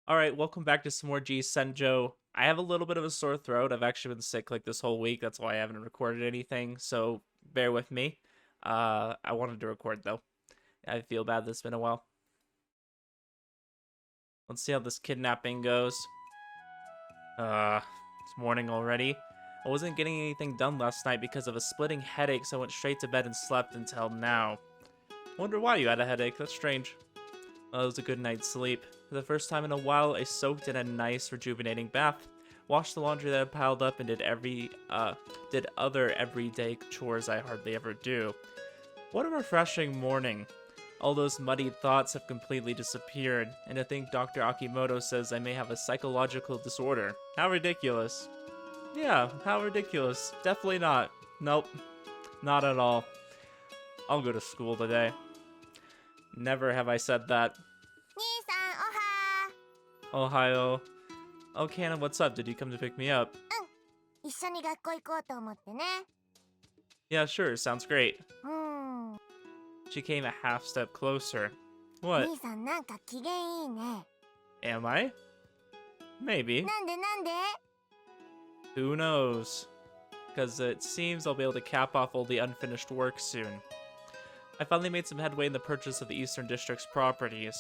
All right, welcome back to some more G-Senjou. I have a little bit of a sore throat. I've actually been sick like this whole week. That's why I haven't recorded anything. So bear with me. I wanted to record though. I feel bad. This has been a while. Let's see how this kidnapping goes. It's morning already. I wasn't getting anything done last night because of a splitting headache, so I went straight to bed and slept until now. Wonder why you had a headache. That's strange. Well, it was a good night's sleep. For the first time in a while, I soaked in a nice, rejuvenating bath, washed the laundry that had piled up, and did other everyday chores I hardly ever do. What a refreshing morning. All those muddied thoughts have completely disappeared, and I think Dr. Akimoto says I may have a psychological disorder. How ridiculous. Yeah, how ridiculous. Definitely not. Nope, not at all. I'll go to school today. Never have I said that. 兄さん、おは。Ohio. Oh, Cannon, what's up? Did you come to pick me up? 一緒に学校行こうと思ってね。Yeah, sure. Sounds great. うん。She came a half step closer. What? 兄さんなんか機嫌いいね。Am I? Maybe. なんで Who knows? Because it seems I'll be able to cap off all the unfinished work soon. I finally made some headway in the purchase of the Eastern District's properties.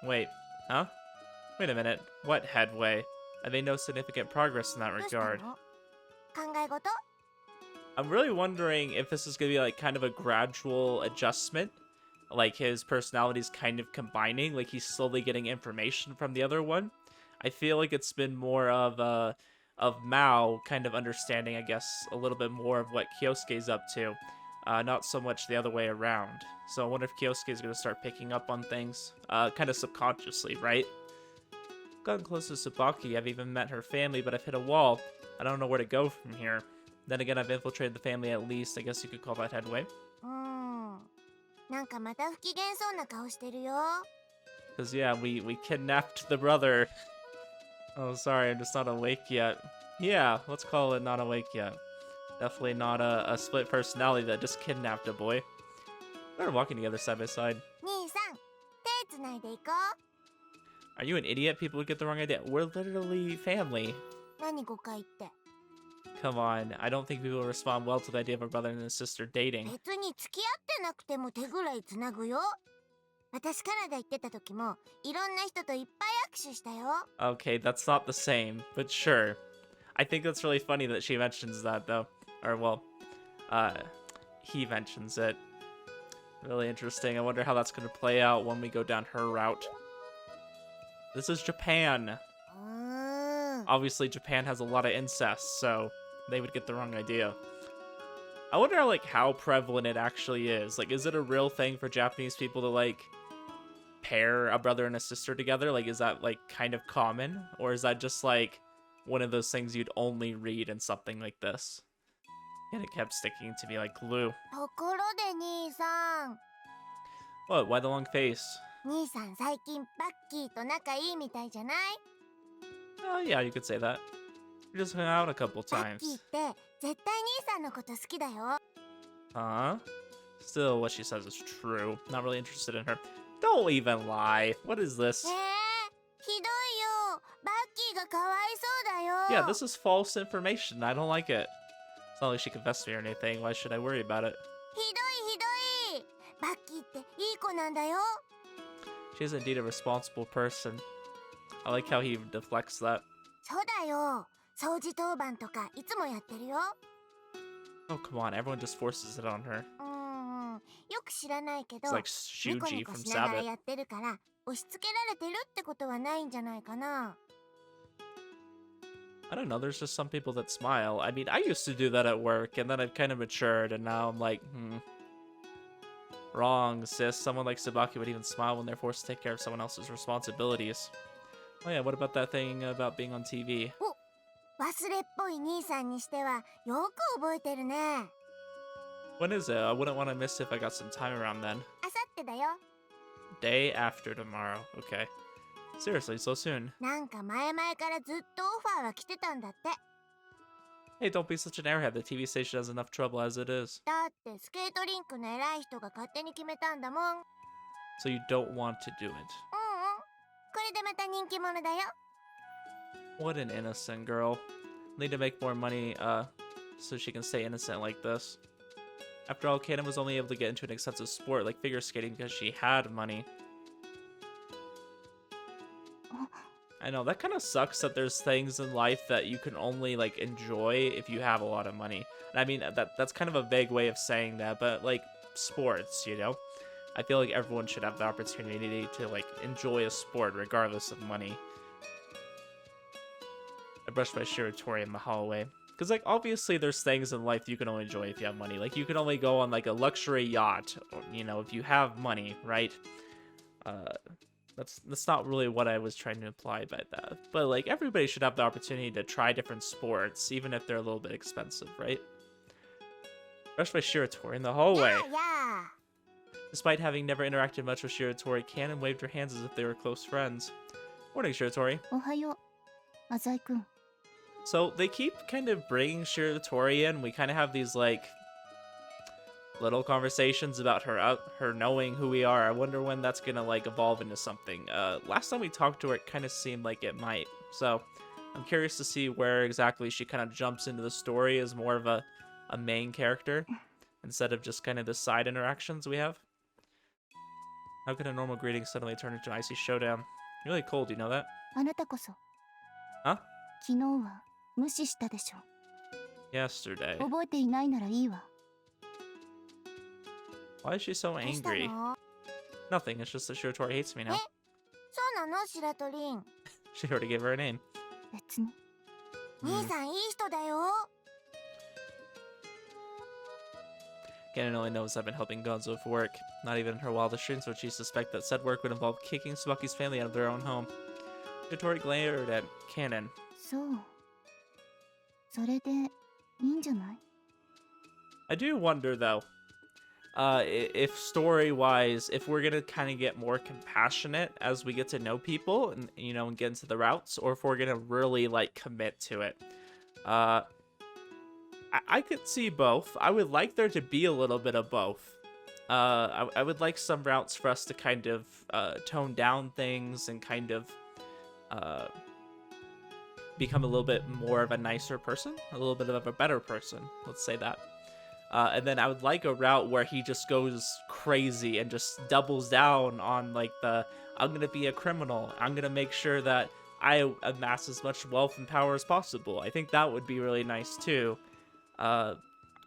Wait, huh? Wait a minute. What headway? I made no significant progress in that どうした regard. の？考え事？ I'm really wondering if this is going to be like kind of a gradual adjustment. Like his personality's kind of combining, like he's slowly getting information from the other one. I feel like it's been more of Maou kind of understanding, I guess, a little bit more of what Kyousuke's up to. Not so much the other way around. So I wonder if Kyousuke's going to start picking up on things, kind of subconsciously, right? I've gotten close to Tsubaki, I've even met her family, but I've hit a wall. I don't know where to go from here. Then again, I've infiltrated the family at least. I guess you could call that headway. なんかまた不機嫌そうな顔してるよ。Because, yeah, we kidnapped the brother. Oh, sorry, I'm just not awake yet. Yeah, let's call it not awake yet. Definitely not a split personality that just kidnapped a boy. We're walking together side by side. 兄さん、手つないでいこ Are you an idiot? People would get the wrong idea. We're literally family. う。何誤解って。Come on, I don't think people will respond well to the idea of a brother and a sister dating. 別に付き合ってなくても手ぐらいつなぐよ。私カナダ行ってた時もいろんな人といっぱい握手したよ。Okay, that's not the same, but sure. I think that's really funny that she mentions that, though. Or, well, he mentions it. Really interesting. I wonder how that's going to play out when we go down her route. This is Japan. うーん。 Obviously, Japan has a lot of incest, so they would get the wrong idea. I wonder, like, how prevalent it actually is. Like, is it a real thing for Japanese people to, like, pair a brother and a sister together? Like, is that, like, kind of common? Or is that just, like, one of those things you'd only read in something like this? And it kept sticking to me like glue. ところで兄さん。 What? Why the long face? 兄さん最近バッキーと仲いいみたいじゃない？ Oh, yeah, you could say that. We just hung out a couple バッ times. キーって絶対兄さんのこと好きだよ。 Huh? Still, what she says is true. Not really interested in her. Don't even lie. What is this? ひどいよ。バッキーがかわいそうだよ。 Yeah, this is false information. I don't like it. It's not like she confessed to me or anything. Why should I worry about it? ひどい。バッキーっていい子なんだよ。 She is indeed a responsible person. I like how he deflects that. そうだよ。掃除当番とかいつもやってるよ。 Oh, come on. Everyone just forces it on her. よく知らないけど It's like ニコ Shuji ニコ from しながら Sabbath. やってるから押し付けられてるってことはないんじゃないかな。 I don't know, there's just some people that smile. I mean, I used to do that at work, and then I've kind of matured, and now I'm like, Wrong, sis. Someone like Tsubaki would even smile when they're forced to take care of someone else's responsibilities. Oh yeah, what about that thing about being on TV? 忘れっぽい兄さんにしてはよく覚えてるね。 When is it? I wouldn't want to miss it if I got some time around then. あさってだよ。 Day after tomorrow. Okay. Seriously, so soon. なんか前々からずっとオファーは来てたんだって。 Hey, don't be such an airhead. The TV station has enough trouble as it is. だってスケートリンクの偉い人が勝手に決めたんだもん。So you don't want to do it. これでまた人気者だよ。 What an innocent girl. Need to make more money, so she can stay innocent like this. After all, Kaden was only able to get into an expensive sport like figure skating because she had money. I know, that kind of sucks that there's things in life that you can only, like, enjoy if you have a lot of money. And I mean, that's kind of a vague way of saying that, but, like, sports, you know? I feel like everyone should have the opportunity to, like, enjoy a sport regardless of money. I brushed my Shiratori in the hallway. Because, like, obviously there's things in life you can only enjoy if you have money. Like, you can only go on, like, a luxury yacht, or, you know, if you have money, right? That's not really what I was trying to imply by that. But, like, everybody should have the opportunity to try different sports, even if they're a little bit expensive, right? Brushed by Shiratori in the hallway. Yeah. Despite having never interacted much with Shiratori, Kanon waved her hands as if they were close friends. Morning, Shiratori. おはよう、浅井くん。 So they keep kind of bringing Shiratori in. We kind of have these, like, little conversations about her knowing who we are. I wonder when that's gonna, like, evolve into something. Last time we talked to her, it kind of seemed like it might. So I'm curious to see where exactly she kind of jumps into the story as more of a main character instead of just kind of the side interactions we have. How could a normal greeting suddenly turn into an icy showdown? You're really cold, you know that? あなたこそ。 Huh? 昨日は無視したでしょ。 Yesterday. 覚えていないならいいわ。 Why is she so どうした angry? の？ Nothing, it's just that Shiratori hates me now. そうなの、白鳥ん。 She already gave her a name. 別に。兄さんいい人だよ。 Ganon only knows I've been helping Gonzo with work. Not even in her wildest dreams would she suspect that said work would involve kicking Tsubaki's family out of their own home. Shiratori glared at Kanon. そう。それでいいんじゃない？ I do wonder, though, if story-wise, if we're gonna kind of get more compassionate as we get to know people and, you know, and get into the routes, or if we're gonna really, like, commit to it. I could see both. I would like there to be a little bit of both. I would like some routes for us to kind of tone down things and kind of become a little bit more of a nicer person, a little bit of a better person, let's say that. And then I would like a route where he just goes crazy and just doubles down on, like, I'm gonna be a criminal, I'm gonna make sure that I amass as much wealth and power as possible. I think that would be really nice too. I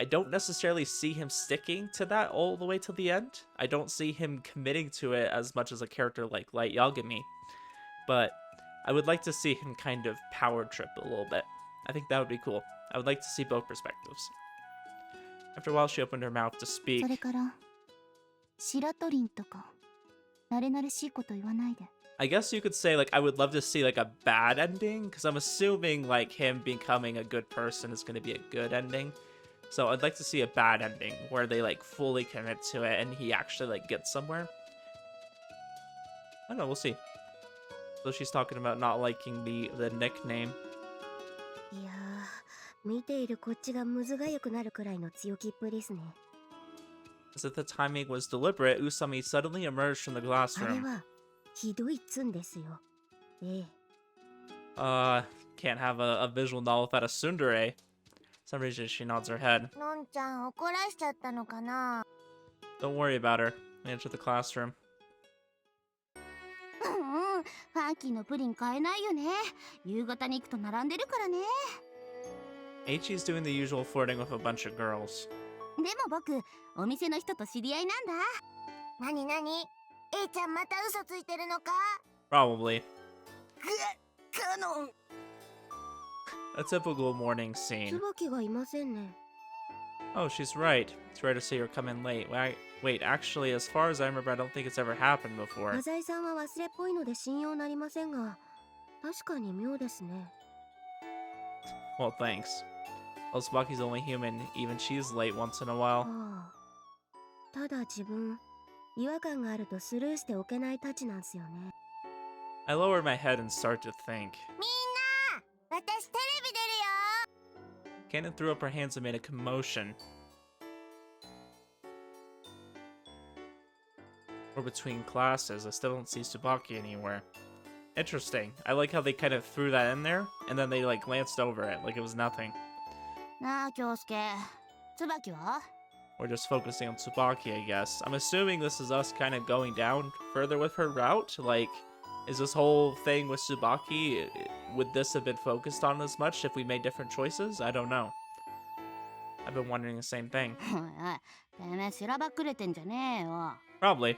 don't necessarily see him sticking to that all the way to the end. I don't see him committing to it as much as a character like Light Yagami. But I would like to see him kind of power trip a little bit. I think that would be cool. I would like to see both perspectives. After a while, she opened her mouth to speak. それから、白鳥んとか、慣れ慣れしいこと言わないで。 I guess you could say, like, I would love to see, like, a bad ending, because I'm assuming, like, him becoming a good person is going to be a good ending. So I'd like to see a bad ending, where they, like, fully commit to it, and he actually, like, gets somewhere. I don't know, we'll see. So she's talking about not liking the nickname. いやー、見ているこっちがむずがゆくなるくらいの強気っぷりですね。 As if the timing was deliberate, Usami suddenly emerged from the あれ classroom. はひどいっつんですよ。ええ。 Can't have a visual novel without a tsundere. For some reason, she nods her head. のんちゃん怒らしちゃったのかな。 Don't worry about her. We enter the classroom. うんうん、ファンキーのプリン買えないよね。夕方に行くと並んでるからね。 Eiichi's doing the usual flirting with a bunch of girls. でも僕、お店の人と知り合いなんだ。なになに、A ちゃんまた嘘ついてるのか。 Probably. カノン。 A typical morning scene. 椿がいませんね。 Oh, she's right. It's rare to see her come in late. Wait, actually, as far as I remember, I don't think it's ever happened before. 浅井さんは忘れっぽいので信用なりませんが、確かに妙ですね。 Well, thanks. Well, Tsubaki's only human. Even she's late once in a while. ああ、ただ自分違和感があるとスルーしておけないたちなんすよね。 I lower my head and start to think. みんな、私テレビ出るよ。 Kanon threw up her hands and made a commotion. We're between classes. I still don't see Tsubaki anywhere. Interesting. I like how they kind of threw that in there, and then they like glanced over it like it was nothing. なあ、京介。椿は We're just focusing on Tsubaki, I guess. I'm assuming this is us kind of going down further with her route. Like, is this whole thing with Tsubaki, would this have been focused on as much if we made different choices? I don't know. I've been wondering the same thing. おいおい、てめえしらばっくれてんじゃねえよ。 Probably.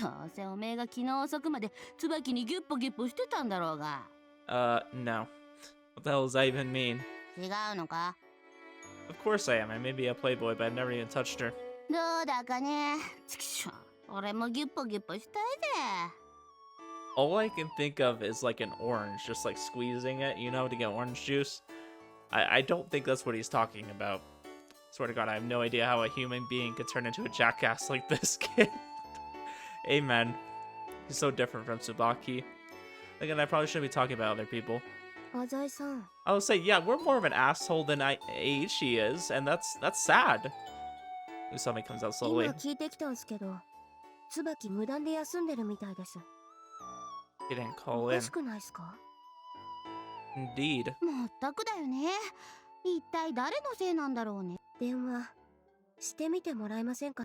どうせおめえが昨日遅くまで椿にギュッポギュッポしてたんだろうが。No. What the hell does that even mean? 違うのか Of course I am. I may be a playboy, but I've never even touched her. どうだかね。ちくしょう。俺もギュッポギュッポしたいぜ。 All I can think of is like an orange, just like squeezing it, you know, to get orange juice. I don't think that's what he's talking about. Swear to God, I have no idea how a human being could turn into a jackass like this kid. Amen. He's so different from Tsubaki. Again, I probably shouldn't be talking about other people. あざいさん。 I will say, yeah, we're more of an asshole than Aichi is, and that's sad. Usami comes out 今 slowly. 聞いてきたんすけど、椿無断で休んでるみたいです。 He didn't お call か in. しくないっすか Indeed. まったくだよね。一体誰のせいなんだろうね。電話してみてもらえませんか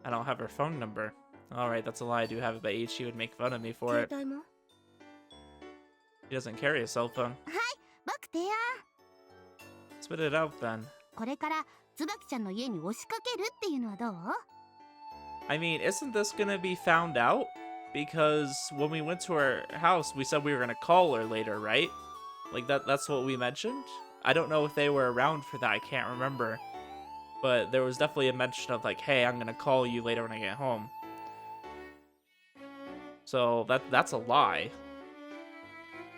I don't have her phone number. Alright, that's a lie. I do have it, but Aichi would make fun of me for 携 it. 帯も He doesn't carry a cell phone. 僕提案 Spit it out then. これから椿ちゃんの家に押しかけるっていうのはどう I mean, isn't this gonna be found out? Because when we went to her house, we said we were gonna call her later, right? Like that's what we mentioned? I don't know if they were around for that, I can't remember. But there was definitely a mention of like, hey, I'm gonna call you later when I get home. So that's a lie.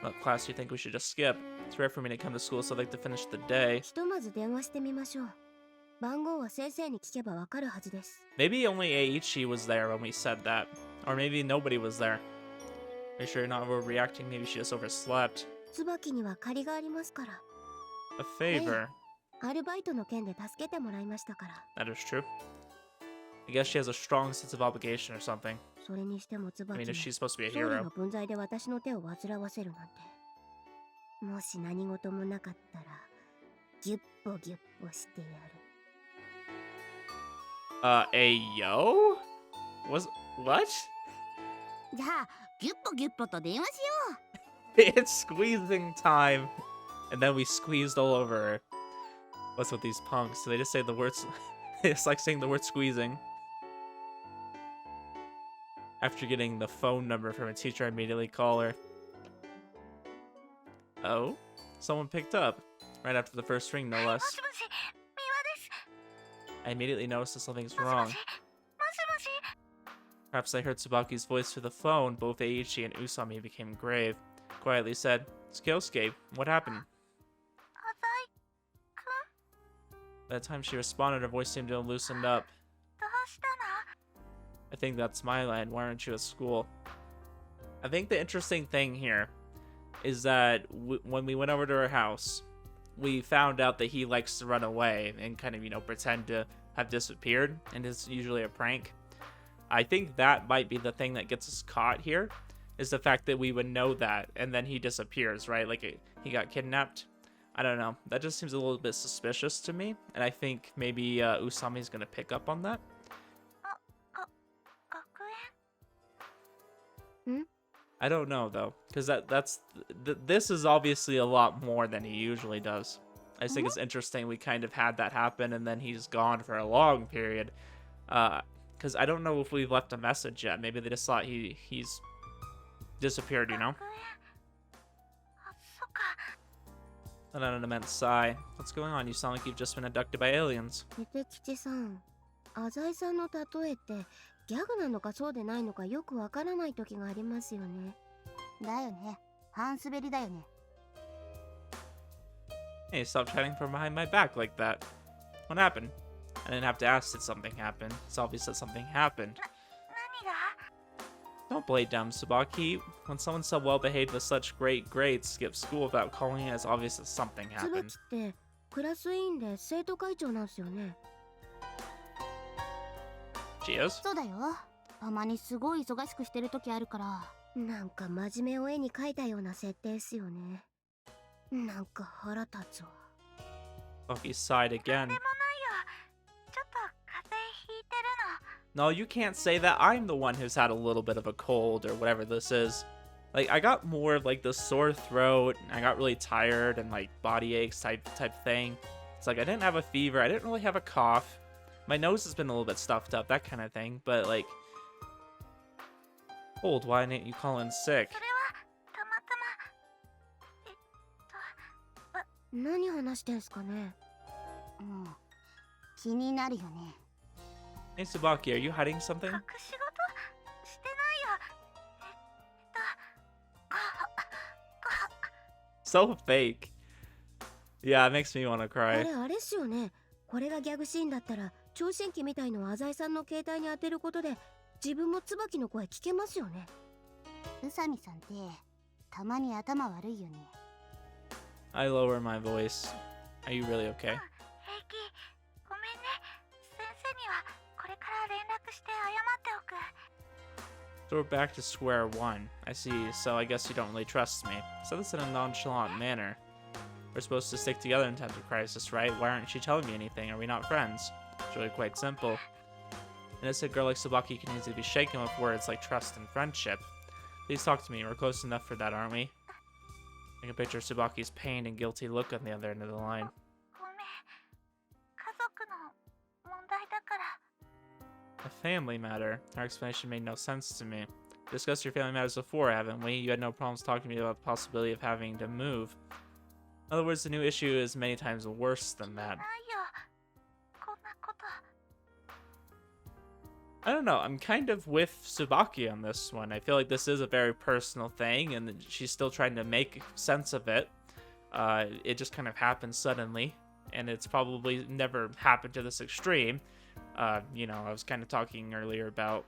What class do you think we should just skip? It's rare for me to come to school, so I'd like to finish the day. ひとまず電話してみましょう。番号は先生に聞けばわかるはずです。 Maybe only Aichi was there when we said that. Or maybe nobody was there. Are you sure you're not overreacting? Maybe she just overslept. 椿には借りがありますから。 A favor. アルバイトの件で助けてもらいましたから。 That is true. I guess she has a strong sense of obligation or something. それにしても I 椿 mean, に if she's supposed to be a 総理 hero. の分際で私の手を煩わせるなんて。もし何事もなかったら、ギュッポギュッポしてやる。Ayo? What? じゃあ、ギュッポギュッポと電話しよ It's squeezing time. And then we squeezed all over her. What's with these punks? They just say the words. It's like saying the word squeezing. After getting the phone number from a teacher, I immediately call her. Oh? Someone picked up. Right after the first ring, no less. I immediately noticed that something's wrong. Perhaps I heard Tsubaki's voice through the phone. Both Eiichi and Usami became grave. Quietly said, "It's Kyousuke. What happened?" By the time she responded, her voice seemed to have loosened up. I think that's my line. Why aren't you at school? I think the interesting thing here is that when we went over to her house, we found out that he likes to run away and kind of, you know, pretend to have disappeared, and it's usually a prank. I think that might be the thing that gets us caught here, is the fact that we would know that, and then he disappears, right? Like, he got kidnapped. I don't know. That just seems a little bit suspicious to me, and I think maybe Usami's gonna pick up on that. I don't know though, because this is obviously a lot more than he usually does. I just think it's interesting we kind of had that happen, and then he's gone for a long period. Because I don't know if we've left a message yet. Maybe they just thought he's disappeared, you know? Let out an immense sigh. What's going on? You sound like you've just been abducted by aliens. 出てきてさん、浅井さんの例えってギャグなのかそうでないのかよくわからない時がありますよね。だよね。半滑りだよね。Hey, stop chatting from behind my back like that. What happened? I didn't have to ask did something happen. It's obvious that something happened. Don't play dumb, Tsubaki. When someone so well behaved with such great grades skips school without calling it, it's obvious that something 椿 happened. ってクラス委員で生徒会長なんすよね。 She is? そうだよ。たまにすごい忙しくしてる時あるから、なんか真面目を絵に描いたような設定っすよね。なんか腹立つわ。Bucky sighed again. ちょっと風邪ひいてる No, you can't say that. I'm the one who's had a little bit of a cold or whatever this is. Like, I got more of like the sore throat, and I got really tired and like body aches type thing. It's like I didn't have a fever, I didn't really have a cough. My nose has been a little bit stuffed up, that kind of thing. But like, cold, why didn't you call in sick? それはたまたま何話してんすかね。気になるよね。 Hey Tsubaki, are you hiding something? 隠し事してないよ。So fake. Yeah, it makes me want to あ cry. れあれっすよね。これがギャグシーンだったら聴診器みたいのを浅井さんの携帯に当てることで自分も椿の声聞けますよね。宇佐美さんってたまに頭悪いよね。 I lower my voice. Are you really okay? 平気。ごめんね。先生にはこれから連絡して謝っておく。 So we're back to square one. I see, so I guess you don't really trust me. So this in a nonchalant manner. We're supposed to stick together in times of crisis, right? Why aren't you telling me anything? Are we not friends? It's really quite simple. An innocent girl like Tsubaki can easily be shaken with words like trust and friendship. Please talk to me. We're close enough for that, aren't we? I can picture Tsubaki's pained and guilty look on the other end of the line. ごめん。家族の問題だから。 A family matter? Our explanation made no sense to me. We discussed your family matters before, haven't we? You had no problems talking to me about the possibility of having to move. In other words, the new issue is many times worse than that. ないよ。こんなこと。 I don't know, I'm kind of with Tsubaki on this one. I feel like this is a very personal thing, and she's still trying to make sense of it. It just kind of happened suddenly, and it's probably never happened to this extreme. You know, I was kind of talking earlier about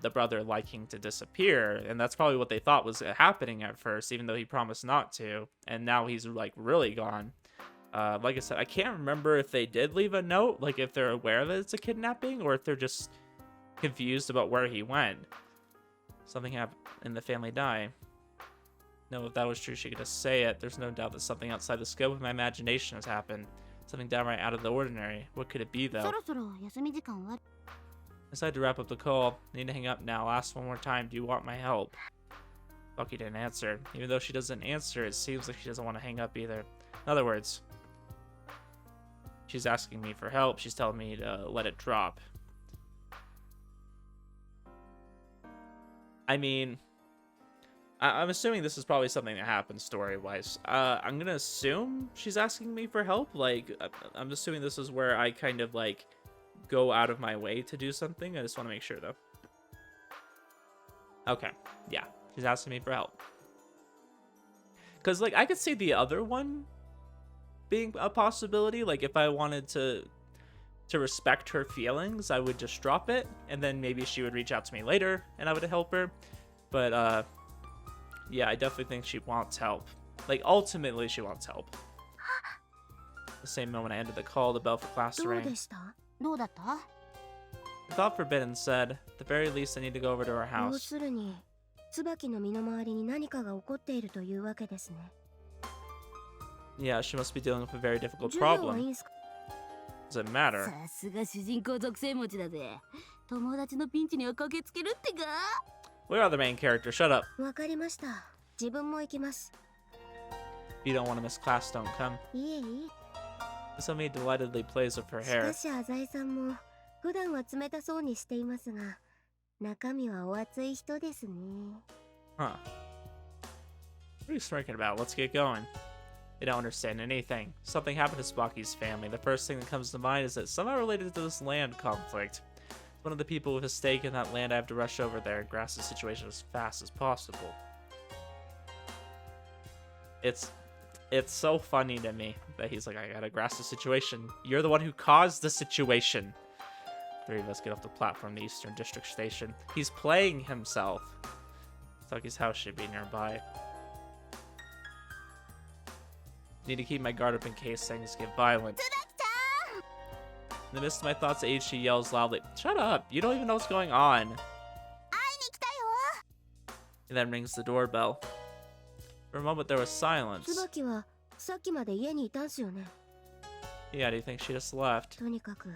the brother liking to disappear, and that's probably what they thought was happening at first, even though he promised not to, and now he's like really gone. Like I said, I can't remember if they did leave a note, like if they're aware that it's a kidnapping, or if they're just confused about where he went. Something happened and the family die. No, if that was true, she could just say it. There's no doubt that something outside the scope of my imagination has happened. Something downright out of the ordinary. What could it be, though? そろそろ休み時間は。 I decided to wrap up the call. I need to hang up now. I'll ask one more time. Do you want my help? Bucky didn't answer. Even though she doesn't answer, it seems like she doesn't want to hang up either. In other words, she's asking me for help. She's telling me to let it drop. I mean, I'm assuming this is probably something that happened story-wise. I'm gonna assume she's asking me for help. Like, I'm assuming this is where I kind of, like, go out of my way to do something. I just want to make sure, though. Okay, yeah. She's asking me for help. Because, like, I could see the other one being a possibility. Like, if I wanted to respect her feelings, I would just drop it, and then maybe she would reach out to me later, and I would help her. But, yeah, I definitely think she wants help. Like, ultimately, she wants help. The same moment I ended the call, the bell for class どう rang. でした？どうだった？ Without forbidden said, at the very least, I need to go over to her 要 house. するに椿の身の回りに何かが起こっているというわけですね。 Yeah, she must be dealing with a very difficult 授業はいい problem. んすか？ Does it matter? さすが主人公属性持ちだぜ。友達のピンチには駆けつけるってか。 Where are the main characters? Shut up. わかりました。自分も行きます。 If you don't want to miss class, don't come. いえいえ。 Somebody delightedly plays with her し hair. かし浅井さんも普段は冷たそうにしていますが、中身はお熱い人ですね。 Huh. What are you smirking about? Let's get going. They don't understand anything. Something happened to Tsubaki's family. The first thing that comes to mind is that somehow related to this land conflict. One of the people with a stake in that land, I have to rush over there and grasp the situation as fast as possible. It's so funny to me that he's like, I gotta grasp the situation. You're the one who caused the situation. Three of us get off the platform, the Eastern District Station. He's playing himself. Tsubaki's house should be nearby. Need to keep my guard up in case things get violent. In the midst of my thoughts, Aichi yells loudly, "Shut up! You don't even know what's going on." 会いに来たよ。He then rings the doorbell. For a moment, there was silence. 椿はさっきまで家にいたんすよね。 Yeah, do you think she just left? とにかく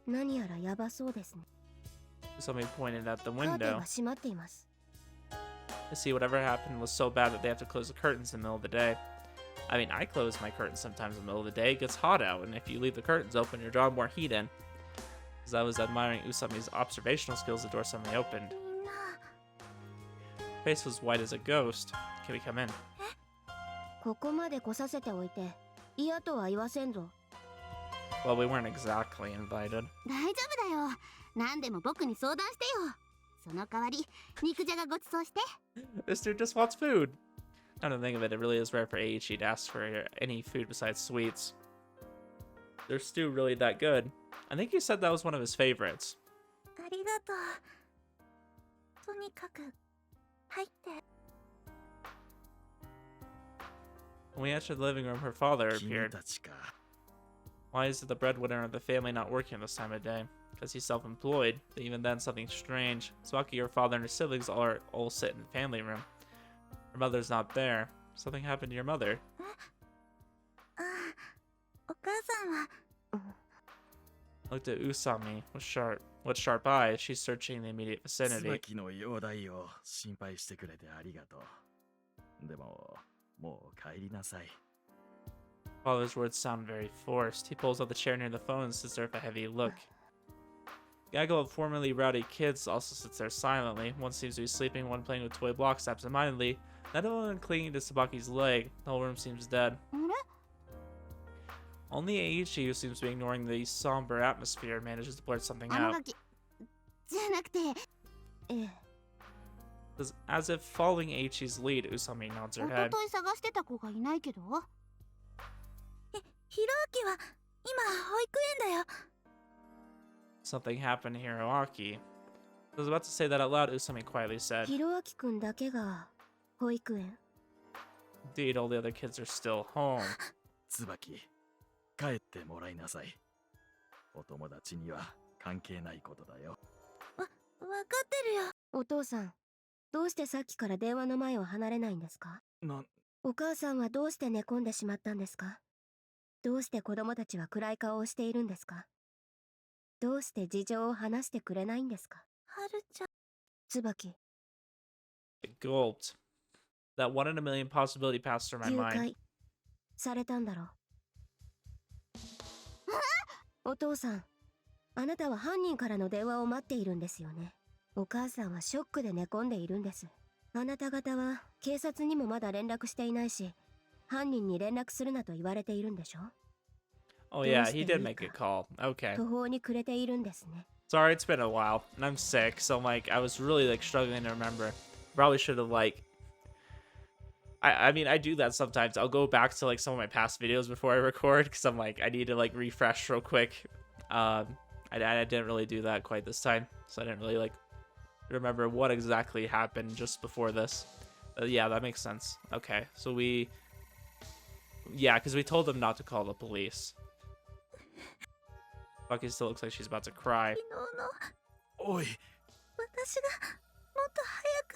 何やらやばそうですね。 Somebody pointed at the カーテン window. は閉まっています。 To see whatever happened was so bad that they have to close the curtains in the middle of the day. I mean, I close my curtains sometimes in the middle of the day. It gets hot out, and if you leave the curtains open, you're drawing more heat in. As I was admiring Usami's observational skills, the door suddenly opened. みんな Her face was white as a ghost. Can we come in? ここまで来させておいて嫌とは言わせんぞ。 Well, we weren't exactly invited. 大丈夫だよ。何でも僕に相談してよ。その代わり肉じゃがごちそうして。 This dude just wants food. Now to think of it, it really is rare for Aichi to ask for any food besides sweets. Their stew really that good? I think you said that was one of his favorites. ありがとう。とにかく入って。 When we entered the living room, her father appeared. Why is the breadwinner of the family not working this time of day? Because he's self-employed. But even then, something strange. Tsubaki, her father, and her siblings all sit in the family room. Her mother's not there. Something happened to your mother. ああ、お母さんは Looked at Usami with sharp eyes. She's searching the immediate vicinity. 椿の容体を心配してくれてありがとう。でも、もう帰りなさい。 Father's words sound very forced. He pulls out the chair near the phone and sits there with a heavy look. Gaggle of formerly rowdy kids also sits there silently. One seems to be sleeping, one playing with toy blocks absentmindedly. Another one clinging to Tsubaki's leg. The whole room seems dead. あれ Only Eiichi, who seems to be ignoring the somber atmosphere, manages to blurt something あの out. ガキじゃなくてええ、 As if following Eiichi's lead, Usami nods 一 her 昨 head. 日探してた子がいないけど。ひろあきは今保育園だよ。 Something happened to Hiroaki. I was about to say that out loud, Usami quietly said. ひろあきくんだけが保育園。 Indeed, all the other kids are still home. 椿、帰ってもらいなさい。お友達には関係ないことだよ。わかってるよ。お父さん、どうしてさっきから電話の前を離れないんですか？お母さんはどうして寝込んでしまったんですか？どうして子供たちは暗い顔をしているんですか？どうして事情を話してくれないんですか？はるちゃん。椿、 It gulped. That one in a million possibility passed through my 誘 mind. 拐されたんだろう。お父さん、あなたは犯人からの電話を待っているんですよね。お母さんはショックで寝込んでいるんです。あなた方は警察にもまだ連絡していないし、犯人に連絡するなと言われているんでしょ？ Oh yeah, he did make a call. Okay. 途方に暮れているんですね。 Sorry, it's been a while, and I'm sick, so I was really struggling to remember. Probably should have I mean, I do that sometimes. I'll go back to some of my past videos before I record because I'm I need to refresh real quick. I didn't really do that quite this time, so I didn't really remember what exactly happened just before this. Yeah, that makes sense. Okay, so because we told them not to call the police. Bucky still looks like she's about to cry. 昨日のおい、私がもっと早く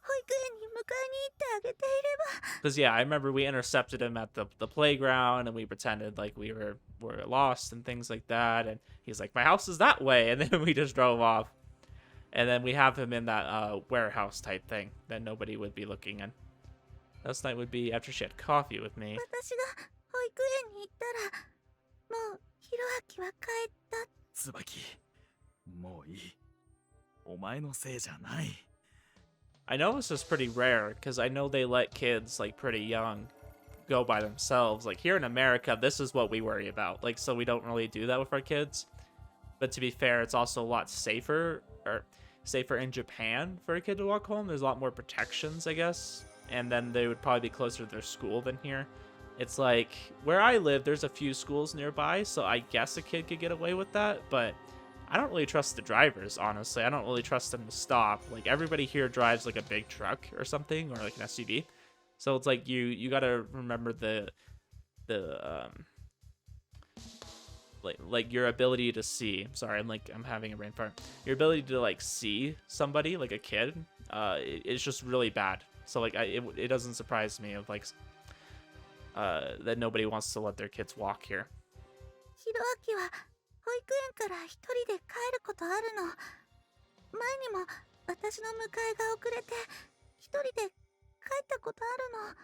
保育園に迎えに行ってあげていれば。 Because yeah, I remember we intercepted him at the playground and we pretended like we were lost and things like that. And he's like, my house is that way. And then we just drove off. And then we have him in that warehouse type thing that nobody would be looking in. Last night would be after she had coffee with me. 私が保育園に行ったらもうひろあきは帰った。椿、もういい。お前のせいじゃない。I know this is pretty rare because I know they let kids pretty young go by themselves. Here in America, this is what we worry about. So we don't really do that with our kids. But to be fair, it's also a lot safer in Japan for a kid to walk home. There's a lot more protections, I guess. And then they would probably be closer to their school than here. It's where I live, there's a few schools nearby, so I guess a kid could get away with that, but I don't really trust the drivers, honestly. I don't really trust them to stop. Everybody here drives a big truck or something, or an SUV. So it's you gotta remember the like your ability to see. Sorry, I'm having a brain fart. Your ability to like see somebody, like a kid, it's just really bad. So like it doesn't surprise me of like that nobody wants to let their kids walk here. ひろあきは保育園から一人で帰ることあるの。前にも私の迎えが遅れて一人で帰ったことあるの。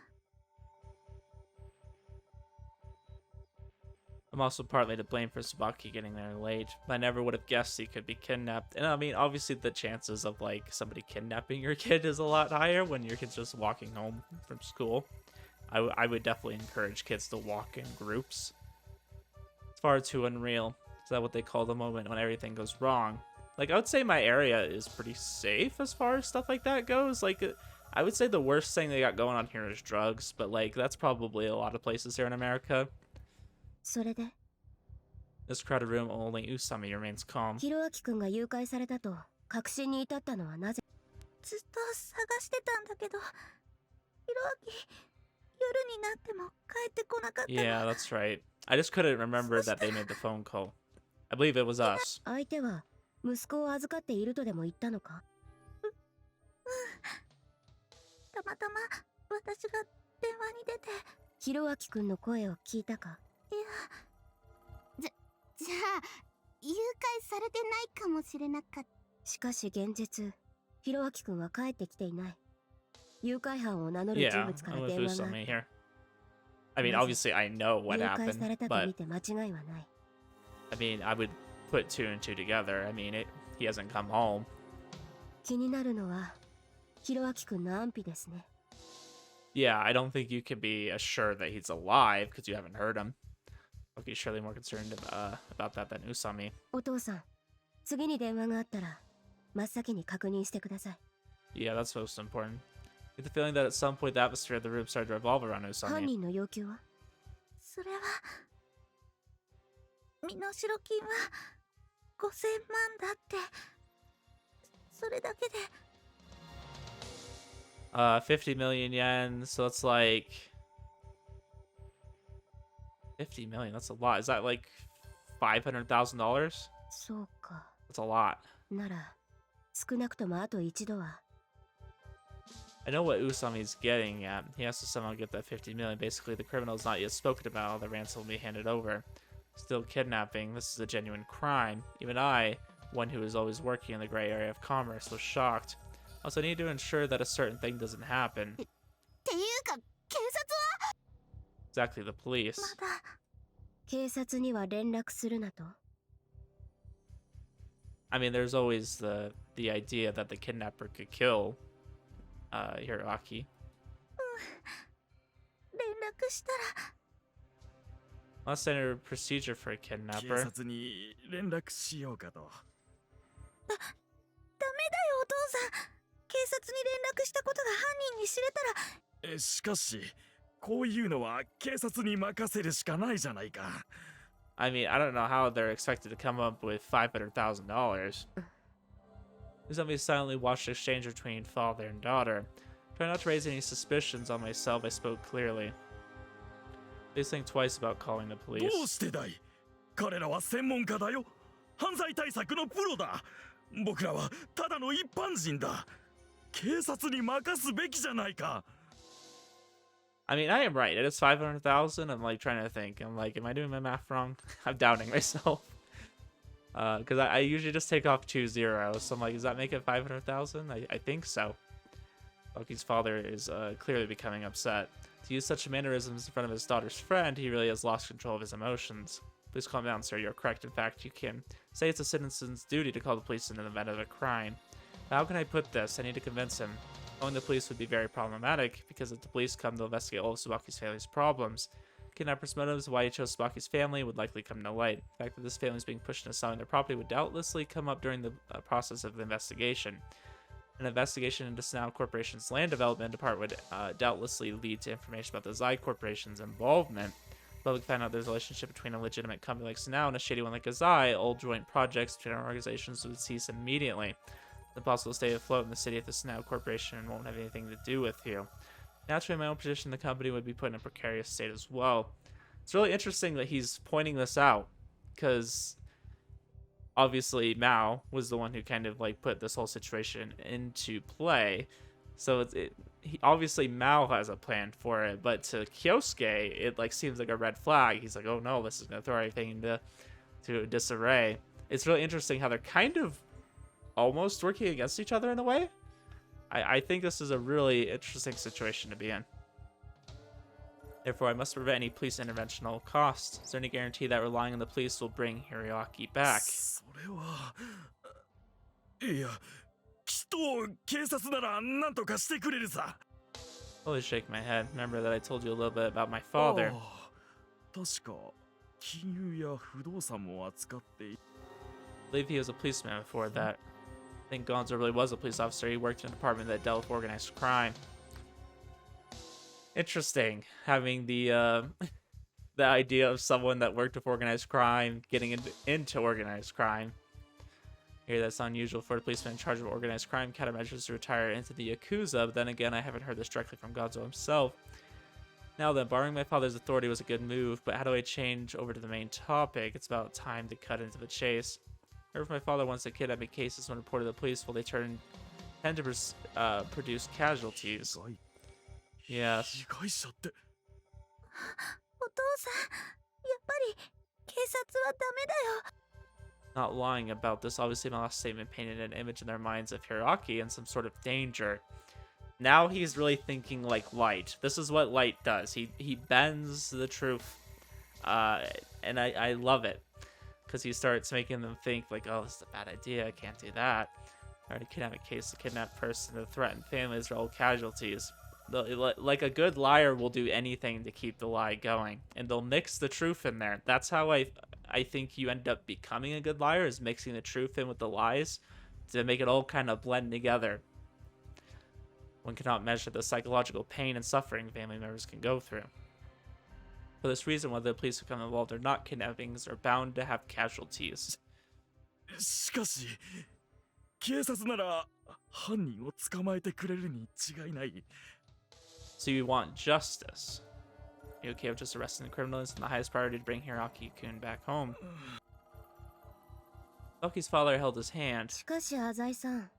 I'm also partly to blame for Tsubaki getting there late. I never would have guessed he could be kidnapped. And I mean, obviously the chances of like somebody kidnapping your kid is a lot higher when your kid's just walking home from school. I would definitely encourage kids to walk in groups. It's far too unreal. Is that what they call the moment when everything goes wrong? Like, I would say my area is pretty safe as far as stuff like that goes. Like, I would say the worst thing they got going on here is drugs, but like, that's probably a lot of places here in America. それで This crowded room, only Usami remains calm. ひろあきくんが誘拐されたと確信に至ったのはなぜ？ずっと探してたんだけど、ひろあき夜になっても帰ってこなかったの。 Yeah, that's right. I just couldn't remember that they made the phone call. I believe it was us. 相手は息子を預かっているとでも言ったのか？たまたま私が電話に出て。ひろあきくんの声を聞いたか？いや、じゃあ誘拐されてないかもしれなかった。しかし現実、ひろあきくんは帰ってきていない。誘拐犯を名乗る人 Yeah, 物か I'm ら with 電話があっ Usami た。 here. I mean, obviously I know what 誘拐さ happened, れたと but 見て間違いはない。 I mean, I would put two and two together. I mean, he hasn't come home. 気になるのはひろあきくんの安否ですね。 Yeah, I don't think you can be assured that he's alive because you haven't heard him. Okay, surely more concerned about that than Usami. お父さん、次に電話があったら真っ先に確認してください。 Yeah, that's most important. Get the feeling that at some point the atmosphere of the room started to revolve around 犯 Usami. 人の要求は？それは身代金は5000万だって。それだけで。 50 million yen, so that's like 50 million. That's a lot. Is that like $500,000? そうか。 That's a lot. なら少なくともあと一度は。 I know what Usami's getting at. He has to somehow get that 50 million. Basically, the criminal is not yet spoken about. The ransom will be handed over. Still kidnapping. This is a genuine crime. Even I, one who is always working in the gray area of commerce, was shocked. Also, I need to ensure that a certain thing doesn't happen. っていうか警察は Exactly, the police. まだ。警察には連絡するなと。 I mean, there's always the idea that the kidnapper could kill Hiroaki. 連絡したら。 That's standard procedure for a 警 kidnapper. 察に連絡しようかと。ダメだよお父さん。警察に連絡したことが犯人に知れたら。しかし、こういうのは警察に任せるしかないじゃないか。I mean, I don't know how they're expected to come up with $500,000. Usami silently watched the exchange between father and daughter. Trying not to raise any suspicions on myself, I spoke clearly. Please think twice about calling the ど police. うしてだい？彼らは専門家だよ。犯罪対策のプロだ。僕らはただの一般人だ。警察に任すべきじゃないか。I mean, I am right. It is 500,000. I'm like trying to think. I'm like, am I doing my math wrong? I'm doubting myself. Because I usually just take off 2 zeros. So I'm like, does that make it 500,000? I think so. Loki's father is clearly becoming upset. To use such mannerisms in front of his daughter's friend, he really has lost control of his emotions. Please calm down, sir. You're correct. In fact, you can say it's a citizen's duty to call the police in the event of a crime. How can I put this? I need to convince him. Calling the police would be very problematic, because if the police come to investigate all of Tsubaki's family's problems, kidnappers' motives, why he chose Tsubaki's family, would likely come to light. The fact that this family is being pushed into selling their property would doubtlessly come up during the process of the investigation. An investigation into Snao Corporation's land development department would doubtlessly lead to information about the Zai Corporation's involvement. The public found out there's a relationship between a legitimate company like Snao and a shady one like Zai. All joint projects between our organizations would cease immediately. It's impossible to stay afloat in the city if the Snao Corporation won't have anything to do with you. Naturally, in my own position, the company would be put in a precarious state as well. It's really interesting that he's pointing this out. because obviously Maou was the one who kind of like put this whole situation into play. So obviously Maou has a plan for it, but to Kyousuke, it like seems like a red flag. He's like, oh no, this is gonna throw everything into disarray. It's really interesting how they're kind of almost working against each other in a way. I think this is a really interesting situation to be in. Therefore, I must prevent any police intervention at all costs. Is there any guarantee that relying on the police will bring Hiroaki back? それはいや、きっと警察なら何とかしてくれるさ。 Always shake my head. Remember that I told you a little bit about my father. 確か金融や不動産も扱ってい I believe he was a policeman before that. I think Gonzo really was a police officer. He worked in a department that dealt with organized crime. Interesting, having the the idea of someone that worked with organized crime getting into organized crime. Here, that's unusual for a policeman in charge of organized crime countermeasures to retire into the Yakuza, but then again, I haven't heard this directly from Gonzo himself. Now then, borrowing my father's authority was a good move, but how do I change over to the main topic? It's about time to cut into the chase. I heard if my father wants to kidnapping cases when reported to the police, will they tend to produce casualties? Yes. 被害者って。お父さん、やっぱり警察はダメだよ。 Not lying about this, obviously my last statement painted an image in their minds of Hiroaki in some sort of danger. Now he's really thinking like Light. This is what Light does. He bends the truth, and I love it, because he starts making them think like, oh, this is a bad idea, I can't do that. I already kidnapped a case, the kidnapped person, the threatened families are all casualties. Like a good liar will do anything to keep the lie going, and they'll mix the truth in there. That's how I think you end up becoming a good liar, is mixing the truth in with the lies to make it all kind of blend together. One cannot measure the psychological pain and suffering family members can go through. For this reason, whether the police become involved or not, kidnappings are bound to have casualties. しかし、警察なら犯人を捕まえてくれるに違いない。 So you want justice. You okay with just arresting the criminals and the highest priority to bring Hiroaki-kun back home? Tsubaki's father held his hand. しかし浅井さん、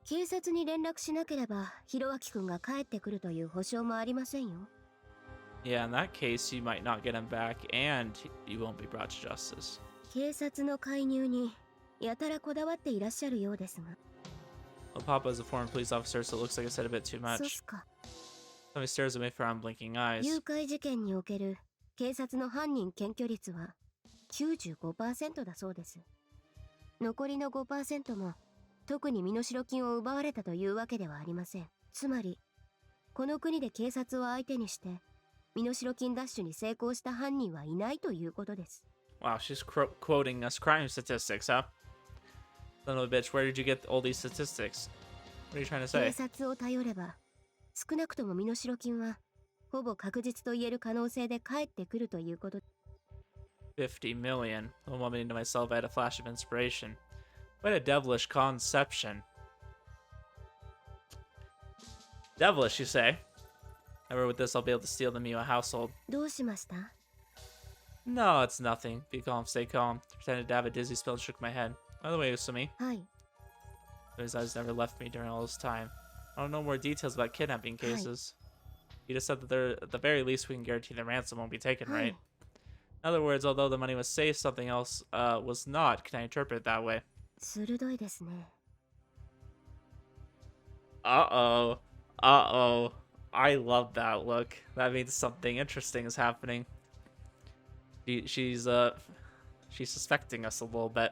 警察に連絡しなければヒロアキ君が帰ってくるという保証もありませんよ。 Yeah, in that case, you might not get him back, and you won't be brought to justice. 警察の介入にやたらこだわっていらっしゃるようですが。 Well, Papa is a former police officer, so it looks like I said a bit too そう much. すか。 Tommy stares at me for unblinking eyes. 誘拐事件における警察の犯人検挙率は 95% だそうです。残りの 5% も特に身代金を奪われたというわけではありません。つまり、この国で警察を相手にして身代金奪取に成功した犯人はいないということです。 Wow, she's quoting us crime statistics, huh? Son of a bitch, where did you get all these statistics? What are you trying to 警 say? 察を頼れば、少なくとも身代金はほぼ確実と言える可能性で返ってくるということ。 50 million. One moment into myself, I had a flash of inspiration. What a devilish conception. Devilish, you say? However, with this, I'll be able to steal the Miwa household. どうしました？ No, it's nothing. Be calm, stay calm. Pretended to have a dizzy spell and shook my head. By the way, Usumi, はい。 his eyes never left me during all this time. I don't know more details about kidnapping cases. You just said that at the very least we can guarantee the ransom won't be taken, はい right? In other words, although the money was safe, something else was not. Can I interpret it that way? 鋭いですね。 Uh-oh. Uh-oh. I love that look. That means something interesting is happening. She's suspecting us a little bit.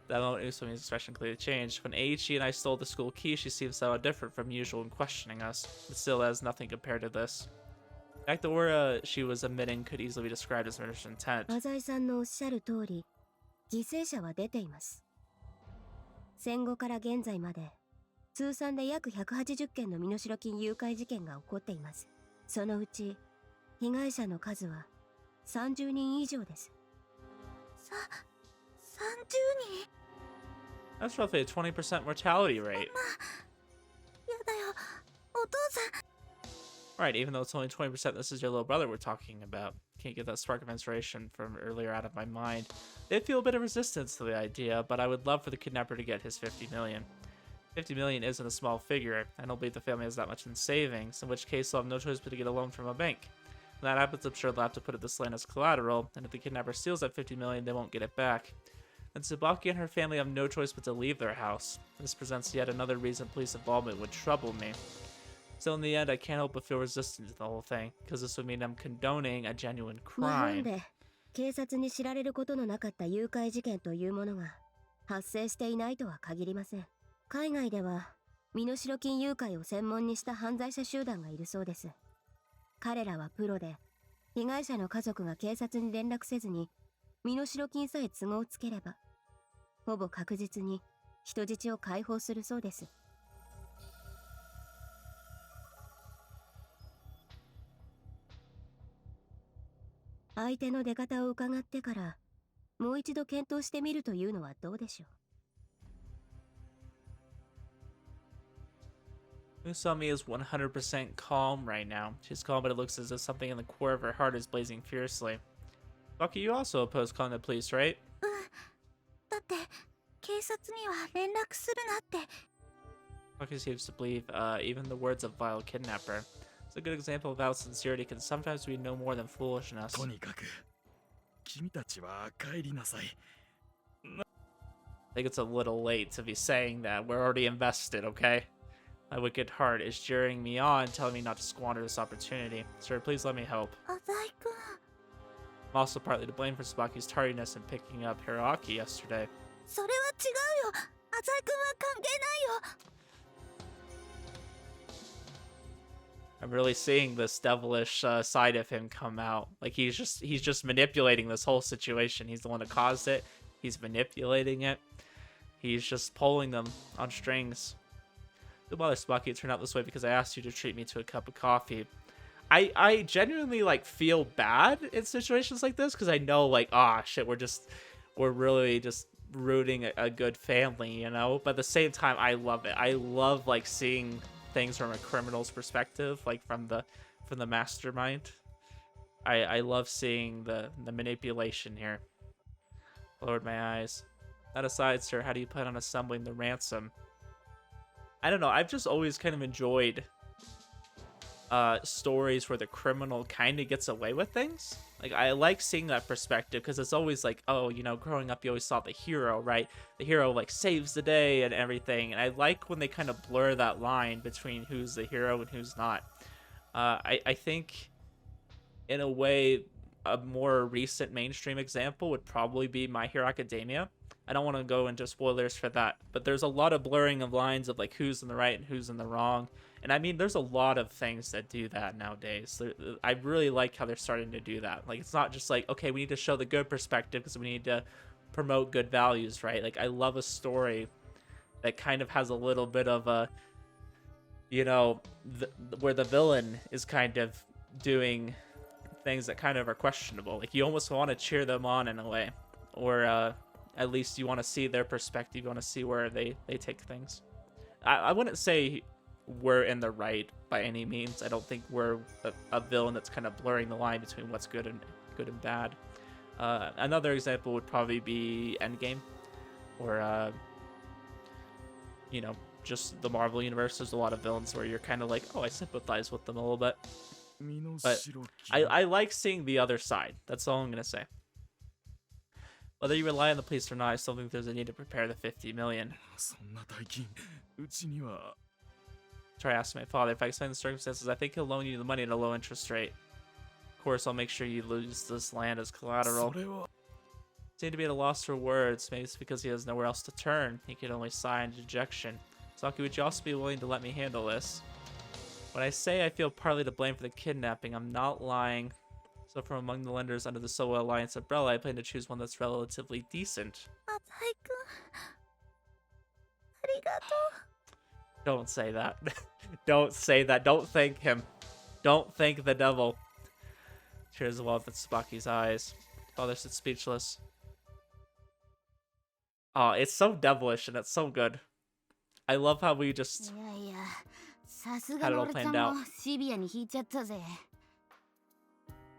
That moment, Usumi's expression clearly changed. When Aichi and I stole the school key, she seemed somewhat different from usual in questioning us. But still, that is nothing compared to this. The fact that where she was admitting could easily be described as malicious intent. 浅井さんのおっしゃる通り、犠牲者は出ています。戦後から現在まで、通算で約180件の身代金誘拐事件が起こっています。そのうち、被害者の数は30人以上です。30人 That's roughly a 20% mortality rate. やだよ、お父さん。Right, even though it's only 20%, this is your little brother we're talking about. Can't get that spark of inspiration from earlier out of my mind. They feel a bit of resistance to the idea, but I would love for the kidnapper to get his 50 million. 50 million isn't a small figure. I don't believe the family has that much in savings, in which case they'll have no choice but to get a loan from a bank. When that happens, I'm sure they'll have to put this land as collateral, and if the kidnapper steals that 50 million, they won't get it back. And Tsubaki and her family have no choice but to leave their house. This presents yet another reason police involvement would trouble me. Still, in the end, I can't help but feel resistant to the whole thing, because this would mean I'm condoning a genuine 日本 crime. で警察に知られることのなかった誘拐事件というものが発生していないとは限りません。海外では身代金誘拐を専門にした犯罪者集団がいるそうです。彼らはプロで、被害者の家族が警察に連絡せずに身代金さえ都合つければ、ほぼ確実に人質を解放するそうです。相手の出方を伺ってからもう一度検討してみるというのはどうでしょう。 Usami is 100% calm right now. She's calm, but it looks as if something in the core of her heart is blazing fiercely. Bucky, you also oppose calling the police, right? だって警察には連絡するなって。 Bucky seems to believe even the words of vile kidnapper. It's a good example of how sincerity can sometimes be no more than foolishness. とにかく君たちは帰りなさい。 I think it's a little late to be saying that. We're already invested, okay? My wicked heart is cheering me on, telling me not to squander this opportunity. Sir, please let me help. 浅井くん。 I'm also partly to blame for Tsubaki's tardiness in picking up Hiroaki yesterday. それは違うよ。浅井くんは関係ないよ。 I'm really seeing this devilish side of him come out. Like he's just manipulating this whole situation. He's the one that caused it. He's manipulating it. He's just pulling them on strings. Don't bother, Tsubaki. It turned out this way because I asked you to treat me to a cup of coffee. I genuinely like feel bad in situations like this because I know like, ah, shit, we're really just rooting a good family, you know. But at the same time, I love it. I love like seeing things from a criminal's perspective, like from the mastermind. I love seeing the manipulation here. Lowered my eyes. That aside, sir, how do you plan on assembling the ransom? I don't know. I've just always kind of enjoyed stories where the criminal kind of gets away with things. Like I like seeing that perspective because it's always like, oh, you know, growing up you always saw the hero, right? The hero like saves the day and everything, and I like when they kind of blur that line between who's the hero and who's not. I think in a way a more recent mainstream example would probably be My Hero Academia. I don't want to go into spoilers for that, but there's a lot of blurring of lines of like who's in the right and who's in the wrong. And I mean, there's a lot of things that do that nowadays. I really like how they're starting to do that. Like, it's not just like, okay, we need to show the good perspective because we need to promote good values, right? Like, I love a story that kind of has a little bit of a, you know, where the villain is kind of doing things that kind of are questionable. Like, you almost want to cheer them on in a way. Or at least you want to see their perspective. You want to see where they take things. I wouldn't say we're in the right by any means. I don't think we're a villain that's kind of blurring the line between what's good and bad. Another example would probably be Endgame, or you know, just the Marvel universe. There's a lot of villains where you're kind of like, oh, I sympathize with them a little bit. But I like seeing the other side. That's all I'm gonna say. Whether you rely on the police or not, I still think there's a need to prepare the 50 million. Try asking my father. If I explain the circumstances, I think he'll loan you the money at a low interest rate. Of course, I'll make sure you lose this land as collateral. Seem to be at a loss for words. Maybe it's because he has nowhere else to turn. He can only sigh in dejection. Saki, would you also be willing to let me handle this? When I say I feel partly to blame for the kidnapping, I'm not lying. So from among the lenders under the Sowa Alliance umbrella, I plan to choose one that's relatively decent. Don't say that. Don't say that. Don't thank him. Don't thank the devil. Tears well in Tsubaki's eyes. Father sits speechless. Oh, it's so devilish and it's so good. I love how we just... いやいや、さすがの俺ちゃんもシビアに引いちゃったぜ。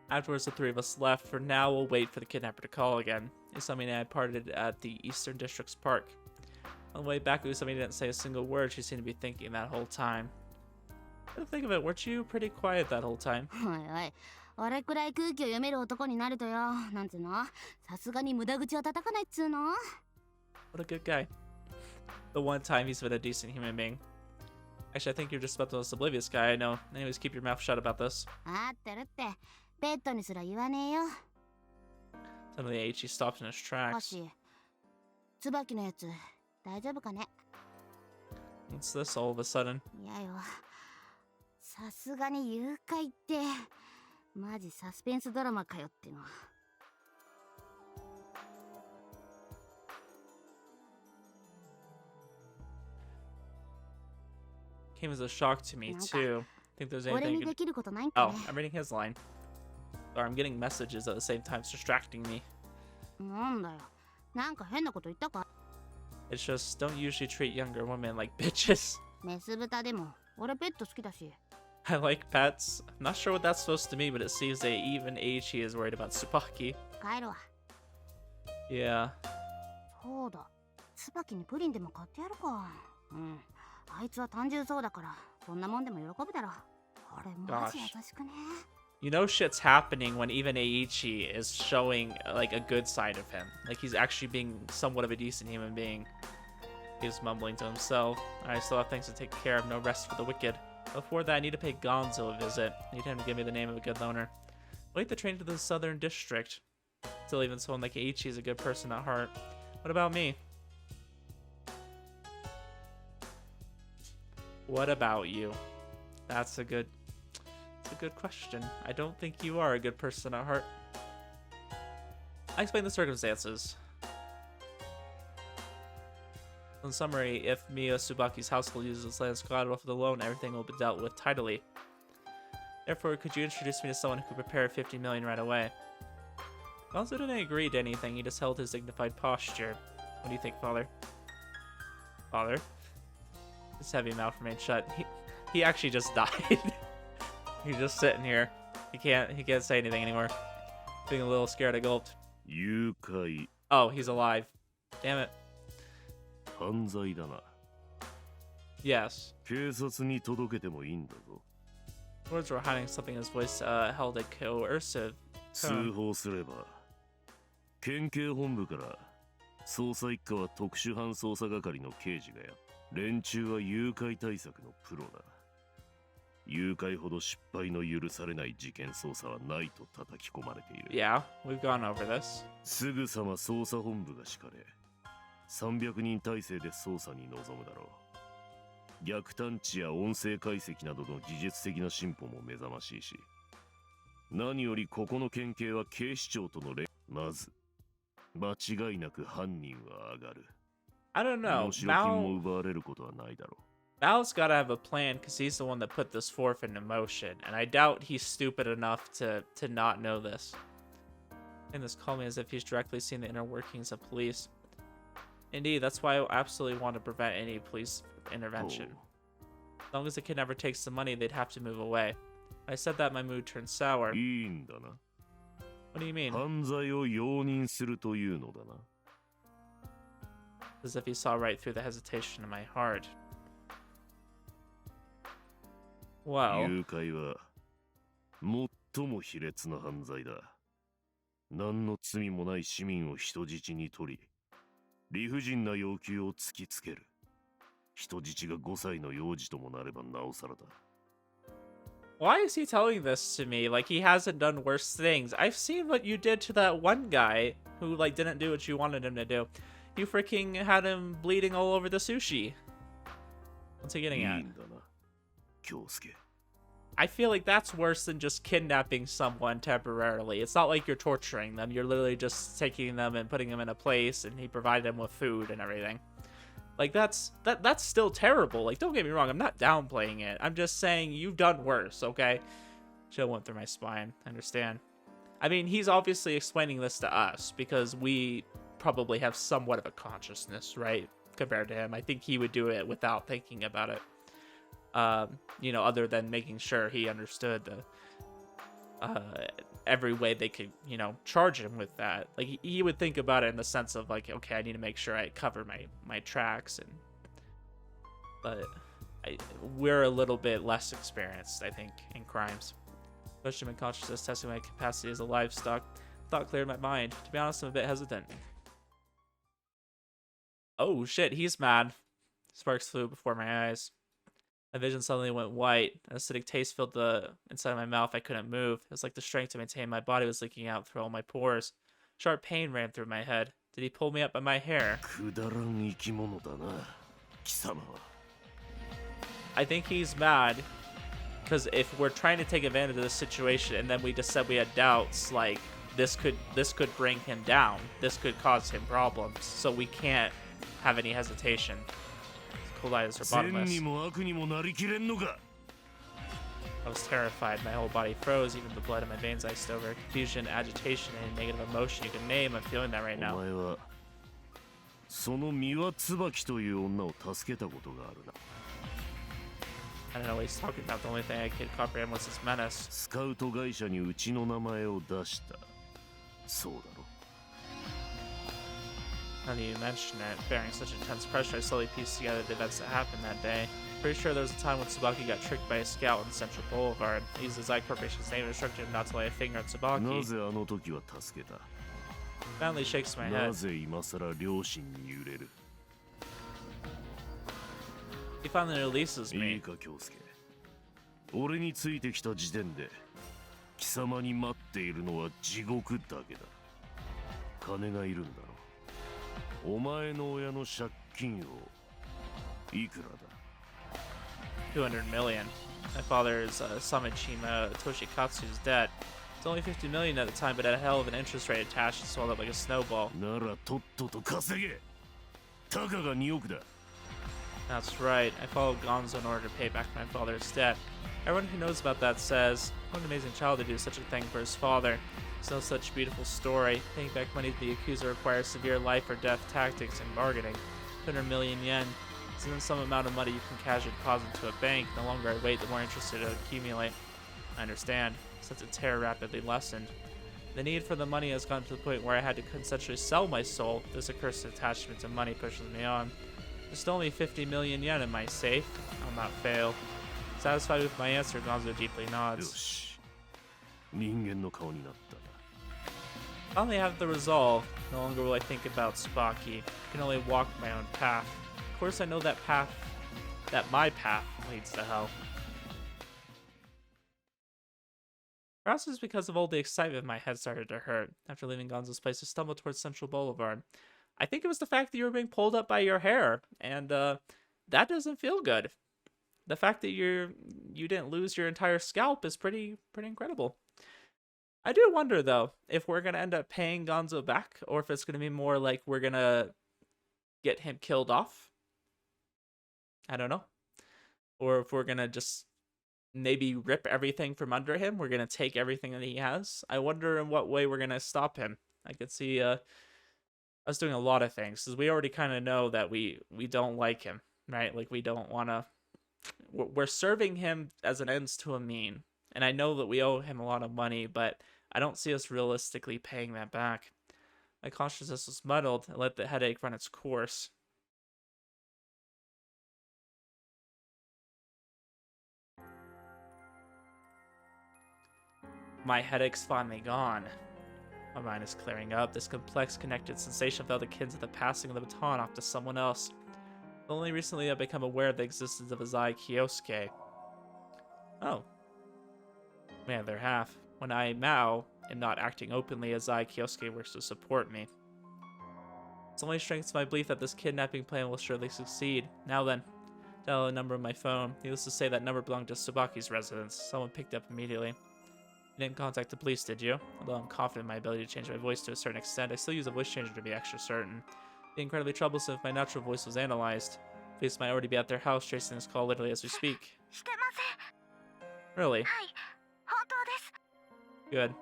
Afterwards, the three of us left. For now, we'll wait for the kidnapper to call again. Usami and I parted at the Eastern District's park. On the way back, Usami didn't say a single word. She seemed to be thinking that whole time. To think of it, weren't you pretty quiet that whole time? おいおい、俺くらい空気を読める男になるとよ、なんつうの、さすがに無駄口を叩かないっつうの。 What a good guy. The one time he's been a decent human being. Actually, I think you're just about the most oblivious guy I know. Anyways, keep your mouth shut about this. あってるって、ペットにすら言わねえよ。 Suddenly, Aichi stopped in his tracks. もし、椿のやつ、大丈夫かね。 What's this all of a sudden? いやよ、さすがに誘拐って、マジサスペンスドラマかよっての。 Came as a shock to me, too. Think there's 俺 anything に you で could... きることないんか Oh, ね。 I'm reading his line. Or I'm getting messages at the same time. It's distracting me. なんだよ、なんか変なこと言ったか。 It's just, don't usually treat younger women like bitches. メス豚でも、俺ペット好きだし。 I like pets. I'm not sure what that's supposed to mean, but it seems that even Aichi is worried about Tsubaki. 帰るわ。 Yeah. そうだ、椿にプリンでも買ってやるか。うん、あいつは単純そうだから、そんなもんでも喜ぶだろ。俺マジ優しくね。 You know shit's happening when even Aichi is showing like a good side of him. Like he's actually being somewhat of a decent human being. He's mumbling to himself. I still have things to take care of, no rest for the wicked. Before that, I need to pay Gonzo a visit. I need him to give me the name of a good loner. Wait the train to the southern district. Still, even someone like Aichi is a good person at heart. What about me? What about you? That's a good question. I don't think you are a good person at heart. I explain the circumstances. In summary, if Miya Tsubaki's household uses land collateral for the loan, everything will be dealt with tidily. Therefore, could you introduce me to someone who could prepare 50 million right away? Gonzo didn't agree to anything, he just held his dignified posture. What do you think, Father? Father? His heavy mouth remained shut. He actually just died. He's just sitting here. He can't say anything anymore. Being a little scared, I gulped. Oh, he's alive. Damn it. 犯罪だな。 Yes. 警察に届けてもいいんだぞ。 Words were hiding something in his voice held a coercive 通報すれば、県警本部から捜査一課は特殊犯捜査係の刑事がや、連中は誘拐対策のプロだ。誘拐ほど失敗の許されない事件捜査はないと叩き込まれている。Yeah, we've gone over this. すぐさま捜査本部が敷かれ、300人体制で捜査に臨むだろう。逆探知や音声解析などの技術的な進歩も目覚ましいし、何よりここの県警は警視庁とのまず間違いなく犯人は上がる。 I don't know. 身代金も奪われることはないだろう。 Mao's gotta have a plan because he's the one that put this forth into motion, and I doubt he's stupid enough to not know this. And this called me as if he's directly seen the inner workings of police. Indeed, that's why I absolutely want to prevent any police intervention. As long as the kid never takes the money, they'd have to move away. When I said that, my mood turned sour. いいんだな。 What do you mean? 犯罪を容認するというのだな。 As if he saw right through the hesitation in my heart. Well, 誘拐は最も卑劣な犯罪だ。何の罪もない市民を人質に取り、理不尽な要求を突きつける。人質が5歳の幼児ともなればなおさらだ。 why is he telling this to me? Like he hasn't done worse things. I've seen what you did to that one guy who like didn't do what you wanted him to do. You freaking had him bleeding all over the sushi. What's he い getting い at? んだな、京介。 I feel like that's worse than just kidnapping someone temporarily. It's not like you're torturing them. You're literally just taking them and putting them in a place, and he provided them with food and everything. Like that's still terrible. Like don't get me wrong, I'm not downplaying it. I'm just saying you've done worse, okay? Chill went through my spine. I understand. I mean, he's obviously explaining this to us because we probably have somewhat of a consciousness, right? Compared to him. I think he would do it without thinking about it. You know, other than making sure he understood the every way they could, you know, charge him with that. Like he would think about it in the sense of like, okay, I need to make sure I cover my tracks, and but we're a little bit less experienced, I think, in crimes. Especially when consciousness testing my capacity as a livestock. Thought cleared my mind. To be honest, I'm a bit hesitant. Oh shit, he's mad. Sparks flew before my eyes. My vision suddenly went white. An acidic taste filled the inside of my mouth. I couldn't move. It was like the strength to maintain my body was leaking out through all my pores. Sharp pain ran through my head. Did he pull me up by my hair? I think he's mad because if we're trying to take advantage of this situation and then we just said we had doubts, like this could bring him down. This could cause him problems. So we can't have any hesitation. Cold eyes are bottomless. I was terrified. My whole body froze. Even the blood in my veins iced over. Confusion, agitation, any negative emotion you can name. I'm feeling that right now. I don't know what he's talking about. The only thing I could comprehend was his menace. Now that you mention it, bearing such intense pressure, I slowly pieced together the events that happened that day. Pretty sure there was a time when Tsubaki got tricked by a scout on Central Boulevard. He used the Zai Corporation's name and instructed him not to lay a finger on Tsubaki. Finally shakes my head. He finally releases me. 俺についてきた時点で貴様に待っているのは地獄だけだ。金がいるんだろ。お前の親の借金をいくらだ。200 million. My father's Samachima Toshikatsu's debt. It's only 50 million at the time, but had a hell of an interest rate attached and swelled up like a snowball. ならとっとと稼げ。たかが2億だ。That's right. I followed Gonzo in order to pay back my father's debt. Everyone who knows about that says, what an amazing child to do such a thing for his father. It's no such beautiful story. Paying back money to the accuser requires severe life or death tactics and bargaining. 200 million yen isn't some amount of money you can casually deposit into a bank. The longer I wait, the more interest it will accumulate. I understand. Since its terror rapidly lessened. The need for the money has gone to the point where I had to consensually sell my soul. This accursed attachment to money pushes me on. There's still only 50 million yen in my safe. I'll not fail. Satisfied with my answer, Gonzo deeply nods. Finally have the resolve. No longer will I think about Tsubaki. I can only walk my own path. Of course I know that my path leads to hell. Perhaps it's because of all the excitement my head started to hurt. After leaving Gonzo's place, I stumbled towards Central Boulevard. I think it was the fact that you were being pulled up by your hair, and that doesn't feel good. The fact that you didn't lose your entire scalp is pretty incredible. I do wonder though if we're gonna end up paying Gonzo back, or if it's gonna be more like we're gonna get him killed off. I don't know, or if we're gonna just maybe rip everything from under him. We're gonna take everything that he has. I wonder in what way we're gonna stop him. I could see us doing a lot of things, because we already kind of know that we don't like him, right? Like we don't want to. We're serving him as an ends to a mean, and I know that we owe him a lot of money, but I don't see us realistically paying that back. My consciousness was muddled and let the headache run its course. My headache's finally gone. My mind is clearing up. This complex, connected sensation felt akin to the passing of the baton off to someone else. Only recently I've become aware of the existence of a Zai Kyousuke. Oh. Man, they're half. When I, Maou, am not acting openly, a Zai Kyousuke works to support me. It's only strengthens my belief that this kidnapping plan will surely succeed. Now then, dial a number on my phone. Needless to say, that number belonged to Tsubaki's residence. Someone picked up immediately. You didn't contact the police, did you? Although I'm confident in my ability to change my voice to a certain extent, I still use a voice changer to be extra certain. It'd be incredibly troublesome if my natural voice was analyzed. Police might already be at their house tracing this call literally as we speak. Really? Good.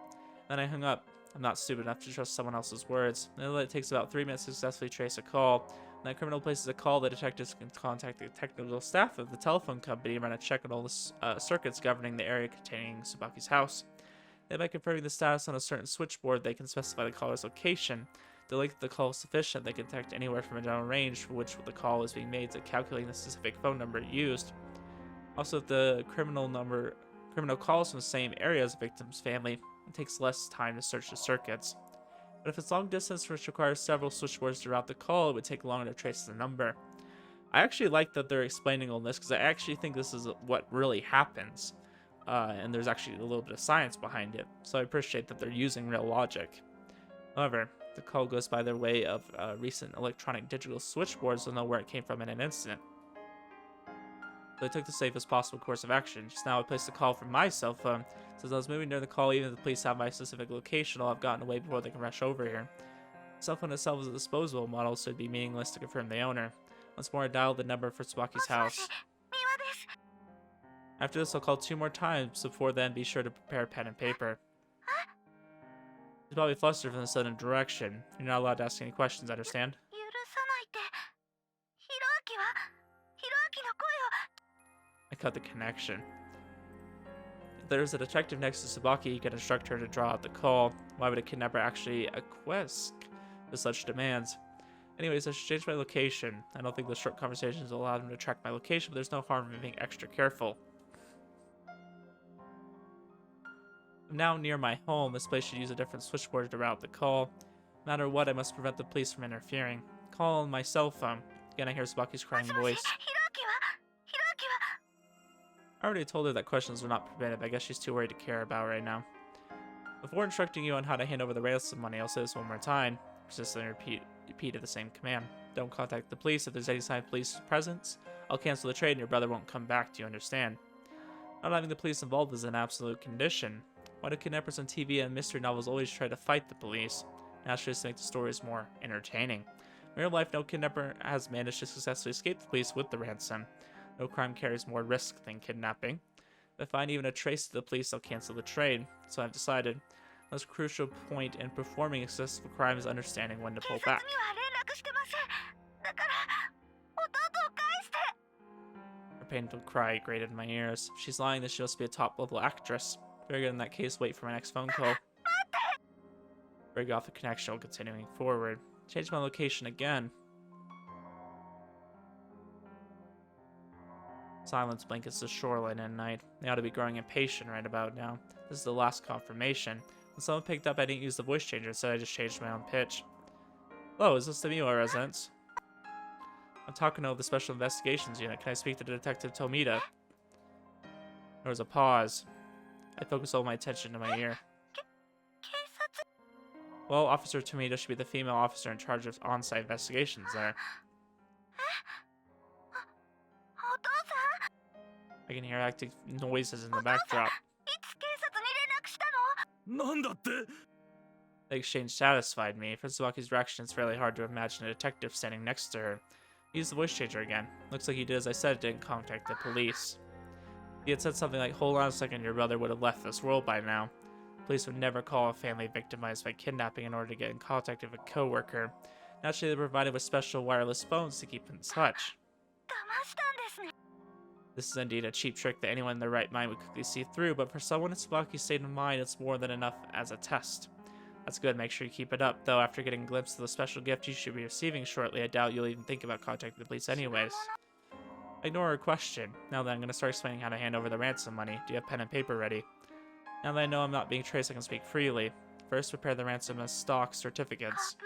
Then I hung up. I'm not stupid enough to trust someone else's words. It takes about 3 minutes to successfully trace a call. When that criminal places a call, the detectives can contact the technical staff of the telephone company and run a check on all the circuits governing the area containing Tsubaki's house. Then by confirming the status on a certain switchboard, they can specify the caller's location. The length of the call is sufficient, they can detect anywhere from a general range for which the call is being made to calculating the specific phone number used. Also, if the criminal calls from the same area as the victim's family, it takes less time to search the circuits. But if it's long distance, which requires several switchboards throughout the call, it would take longer to trace the number. I actually like that they're explaining all this because I actually think this is what really happens. And there's actually a little bit of science behind it. So I appreciate that they're using real logic. However, the call goes by their way of recent electronic digital switchboards to know where it came from in an instant. So I took the safest possible course of action. Just now I placed a call from my cell phone. Since I was moving near the call, even if the police have my specific location, I'll have gotten away before they can rush over here. The cell phone itself is a disposable model, so it'd be meaningless to confirm the owner. Once more, I dialed the number for Tsubaki's house. After this, I'll call 2 more times. Before then, be sure to prepare pen and paper. She's probably flustered from the sudden direction. You're not allowed to ask any questions, understand? I cut the connection. If there's a detective next to Tsubaki, he can instruct her to draw out the call. Why would a kidnapper actually acquiesce to such demands? Anyways, I should change my location. I don't think the short conversations will allow them to track my location, but there's no harm in being extra careful. I'm now near my home. This place should use a different switchboard to route the call. No matter what, I must prevent the police from interfering. Call on my cell phone. Again, I hear Tsubaki's crying voice. I already told her that questions were not permitted, but I guess she's too worried to care about right now. Before instructing you on how to hand over the ransom money, I'll say this one more time. Persistently repeated the same command. Don't contact the police. If there's any sign of police presence, I'll cancel the trade and your brother won't come back. Do you understand? Not having the police involved is an absolute condition. Why do kidnappers on TV and mystery novels always try to fight the police? Naturally, to make the stories more entertaining. In real life, no kidnapper has managed to successfully escape the police with the ransom. No crime carries more risk than kidnapping. If I find even a trace of the police, I'll cancel the trade. So I've decided. The most crucial point in performing a successful crime is understanding when to pull back. Her painful cry grated in my ears. If she's lying, then she must be a top-level actress. Very good in that case, wait for my next phone call. Break off the connection while continuing forward. Change my location again. Silence blankets the shoreline at night. They ought to be growing impatient right about now. This is the last confirmation. When someone picked up, I didn't use the voice changer, so I just changed my own pitch. Hello, is this the Maou residence? I'm talking to the Special Investigations Unit. Can I speak to Detective Tomita? There was a pause. I focused all my attention to my ear. Well, Officer Tomita should be the female officer in charge of on-site investigations there. I can hear active noises in the backdrop. The exchange satisfied me. For Tsubaki's reaction, it's fairly hard to imagine a detective standing next to her. Use the voice changer again. Looks like he did as I said, didn't contact the police. If he had said something like, hold on a second, your brother would have left this world by now. Police would never call a family victimized by kidnapping in order to get in contact with a co-worker. Naturally, they're provided with special wireless phones to keep in touch. This is indeed a cheap trick that anyone in their right mind would quickly see through, but for someone in Tsubaki's state of mind, it's more than enough as a test. That's good, make sure you keep it up, though after getting a glimpse of the special gift you should be receiving shortly, I doubt you'll even think about contacting the police anyways. Ignore her question. Now that I'm going to start explaining how to hand over the ransom money, do you have pen and paper ready? Now that I know I'm not being traced, I can speak freely. First, prepare the ransom as stock certificates.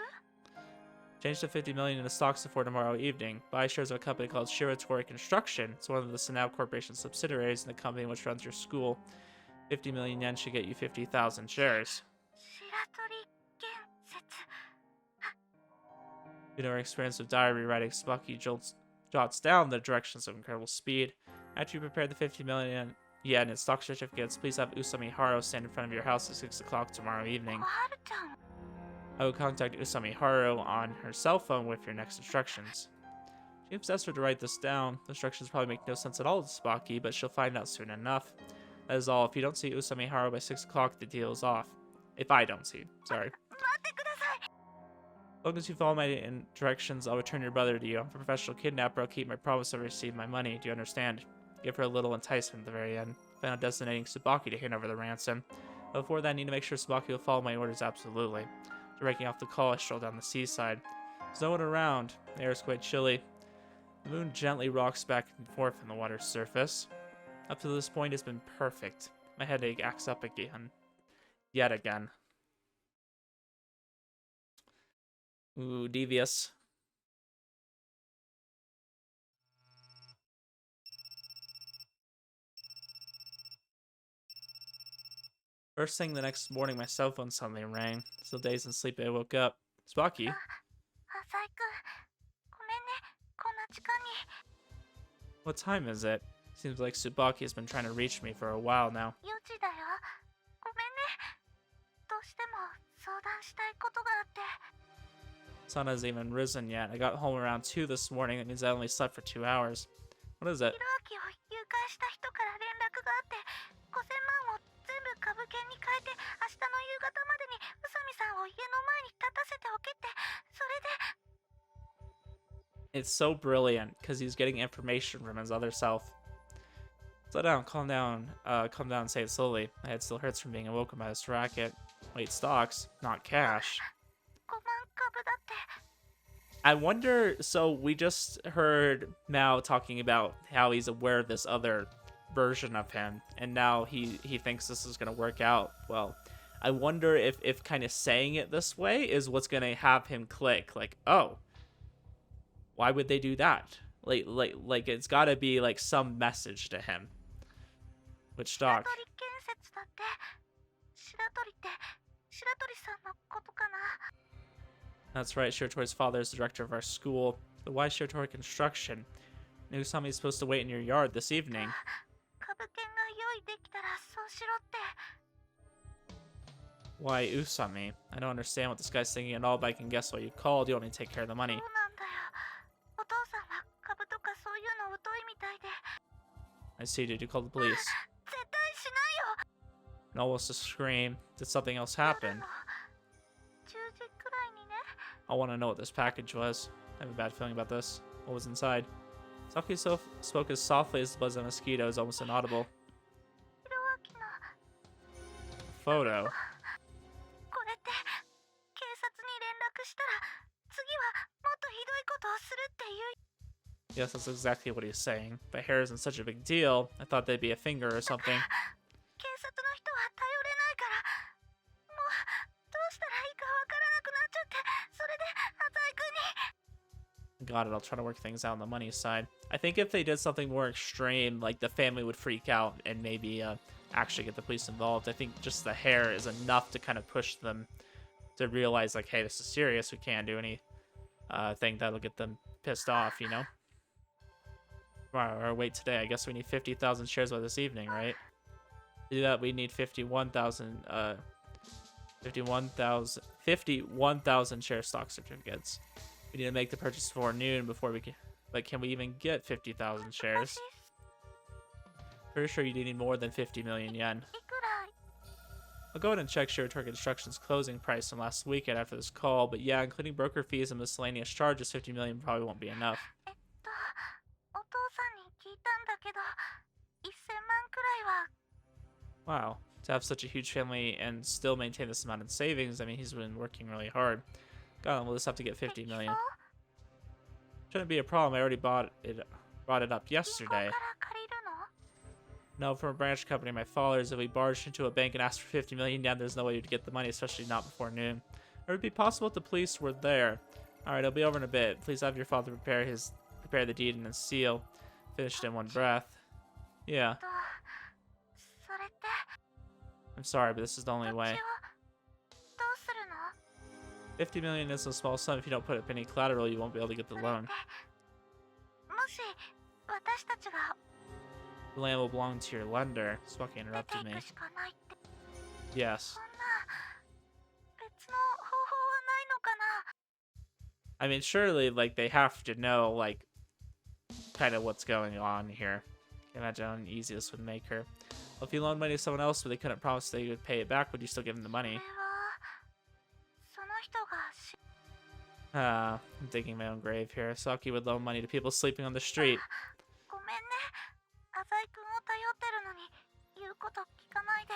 Change the 50 million into stocks before tomorrow evening. Buy shares of a company called Shiratori Construction. It's one of the Sanao Corporation subsidiaries in the company which runs your school. 50 million yen should get you 50,000 shares. Due to her experience with diary writing, Tsubaki jots down the directions of incredible speed. After you prepare the 50 million yen in stock certificates, please have Usami Haro stand in front of your house at 6 o'clock tomorrow evening. I will contact Usami Haro on her cell phone with your next instructions. She obsessed her to write this down. The instructions probably make no sense at all to Tsubaki, but she'll find out soon enough. That is all. If you don't see Usami Haro by 6 o'clock, the deal is off. If I don't see, sorry. As long as you follow my directions, I'll return your brother to you. I'm a professional kidnapper. I'll keep my promise to receive my money. Do you understand? Give her a little enticement at the very end. Plan on designating Tsubaki to hand over the ransom. But before that, I need to make sure Tsubaki will follow my orders absolutely. After breaking off the call, I stroll down the seaside. There's no one around. The air is quite chilly. The moon gently rocks back and forth on the water's surface. Up to this point, it's been perfect. My headache acts up again. Yet again. Ooh, devious. First thing the next morning, my cell phone suddenly rang. Still dazed and sleepy, I woke up. Tsubaki? 浅井くん、ごめんね、こんな時間に。 What time is it? Seems like Tsubaki has been trying to reach me for a while now. 4時だよ。ごめんね。どうしても相談したいことがあって。 Sun hasn't even risen yet. I got home around 2 this morning. That means I only slept for 2 hours. What is it? ひろあきを誘拐した人から連絡があって、5000万を全部株券に変えて、明日の夕方までに宇佐美さんを家の前に立たせておけって、それで。 It's so brilliant because he's getting information from his other self. Slow down, calm down and say it slowly. My head still hurts from being awoken by this racket. Wait, stocks, not cash. 5万株だって。 I wonder, so we just heard Maou talking about how he's aware of this other version of him, and now he thinks this is going to work out. Well, I wonder if kind of saying it this way is what's going to have him click, like, oh, why would they do that? Like it's got to be like some message to him. Which stock? 白鳥建設だって。白鳥って白鳥さんのことかな。 That's right, Shiratori's father is the director of our school. But why Shiratori Construction? Nusami's supposed to wait in your yard this evening. 株券が用意できたらそうしろって。 Why Usami? I don't understand what this guy's thinking at all, but I can guess why you called. You want me to take care of the money. そうなんだよ。お父さんは株とかそういうの疎いみたいで。 I see, did you call the police? 絶対しないよ。 And almost a scream. Did something else happen? 夜の10時くらいにね。 I want to know what this package was. I have a bad feeling about this. What was inside? Saki spoke as softly as the buzz of a mosquito is almost inaudible. ひろあきの Photo. これって警察に連絡したら次はもっとひどいことをするっていう。 Yes, that's exactly what he's saying. But hair isn't such a big deal. I thought they'd be a finger or something. 警察の人は頼れないからもうどうしたらいいかわからなくなっちゃってそれで浅井くんに。 Got it, I'll try to work things out on the money side. I think if they did something more extreme, like the family would freak out and maybe actually get the police involved. I think just the hair is enough to kind of push them to realize, like, hey, this is serious. We can't do any thing that'll get them pissed off, you know? Or wait today. I guess we need 50,000 shares by this evening, right? To do that, we need 51,000 share stock certificates. We need to make the purchase before noon before we can. But can we even get 50,000 shares? Pretty sure you need more than 50 million yen. いくら I'll go ahead and check Shiratori Construction's closing price from last weekend after this call, but yeah, including broker fees and miscellaneous charges, 50 million probably won't be enough. お父さんに聞いたんだけど1000万くらいは。 Wow, to have such a huge family and still maintain this amount in savings, I mean, he's been working really hard. God, we'll just have to get 50 million. Shouldn't be a problem. I already brought it up 銀行 yesterday. から借りるの？ No, from a branch company of my father's, if we barged into a bank and asked for 50 million yen, there's no way you'd get the money, especially not before noon. Or it would be possible if the police were there. Alright, I'll be over in a bit. Please have your father prepare the deed and then seal. Finished in one breath. Yeah, それって I'm sorry, but this is the ど only っちを way. どうするの？ 50 million isn't a small sum. If you don't put up any collateral, you won't be able to get the それっ loan. てもし私たちが The land will belong to your lender. Tsubaki 出 interrupted て me. いくしかないって。 Yes. そんな別の方法はないのかな？ I mean, surely, like, they have to know, like, kind of what's going on here. Can imagine how easy this would make her. Well, if you loaned money to someone else, but they couldn't promise they would pay it back, would you still give them the それ money? はその人が Ah, I'm digging my own grave here. Saki would loan money to people sleeping on the street. ごめんね。浅井くんを頼ってるのに言うこと聞かないで。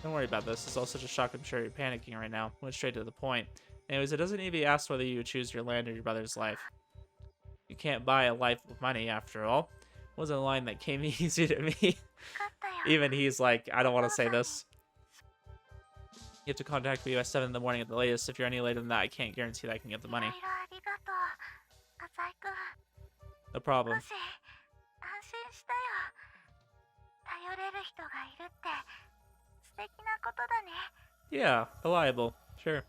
Don't worry about this. It's all such a shock. I'm sure you're panicking right now. Went straight to the point. Anyways, it doesn't need to be asked whether you would choose your land or your brother's life. You can't buy a life with money, after all. Wasn't a line that came easy to me. 分かったよ。 Even he's like, I don't want to say this. You have to contact me by 7 in the morning at the latest. If you're any later than that, I can't guarantee that I can get the いろ money. いろありがとう。浅井くん。 No problem. 少し安心したよ。頼れる人がいるって素敵なことだね。 Yeah, reliable. Sure.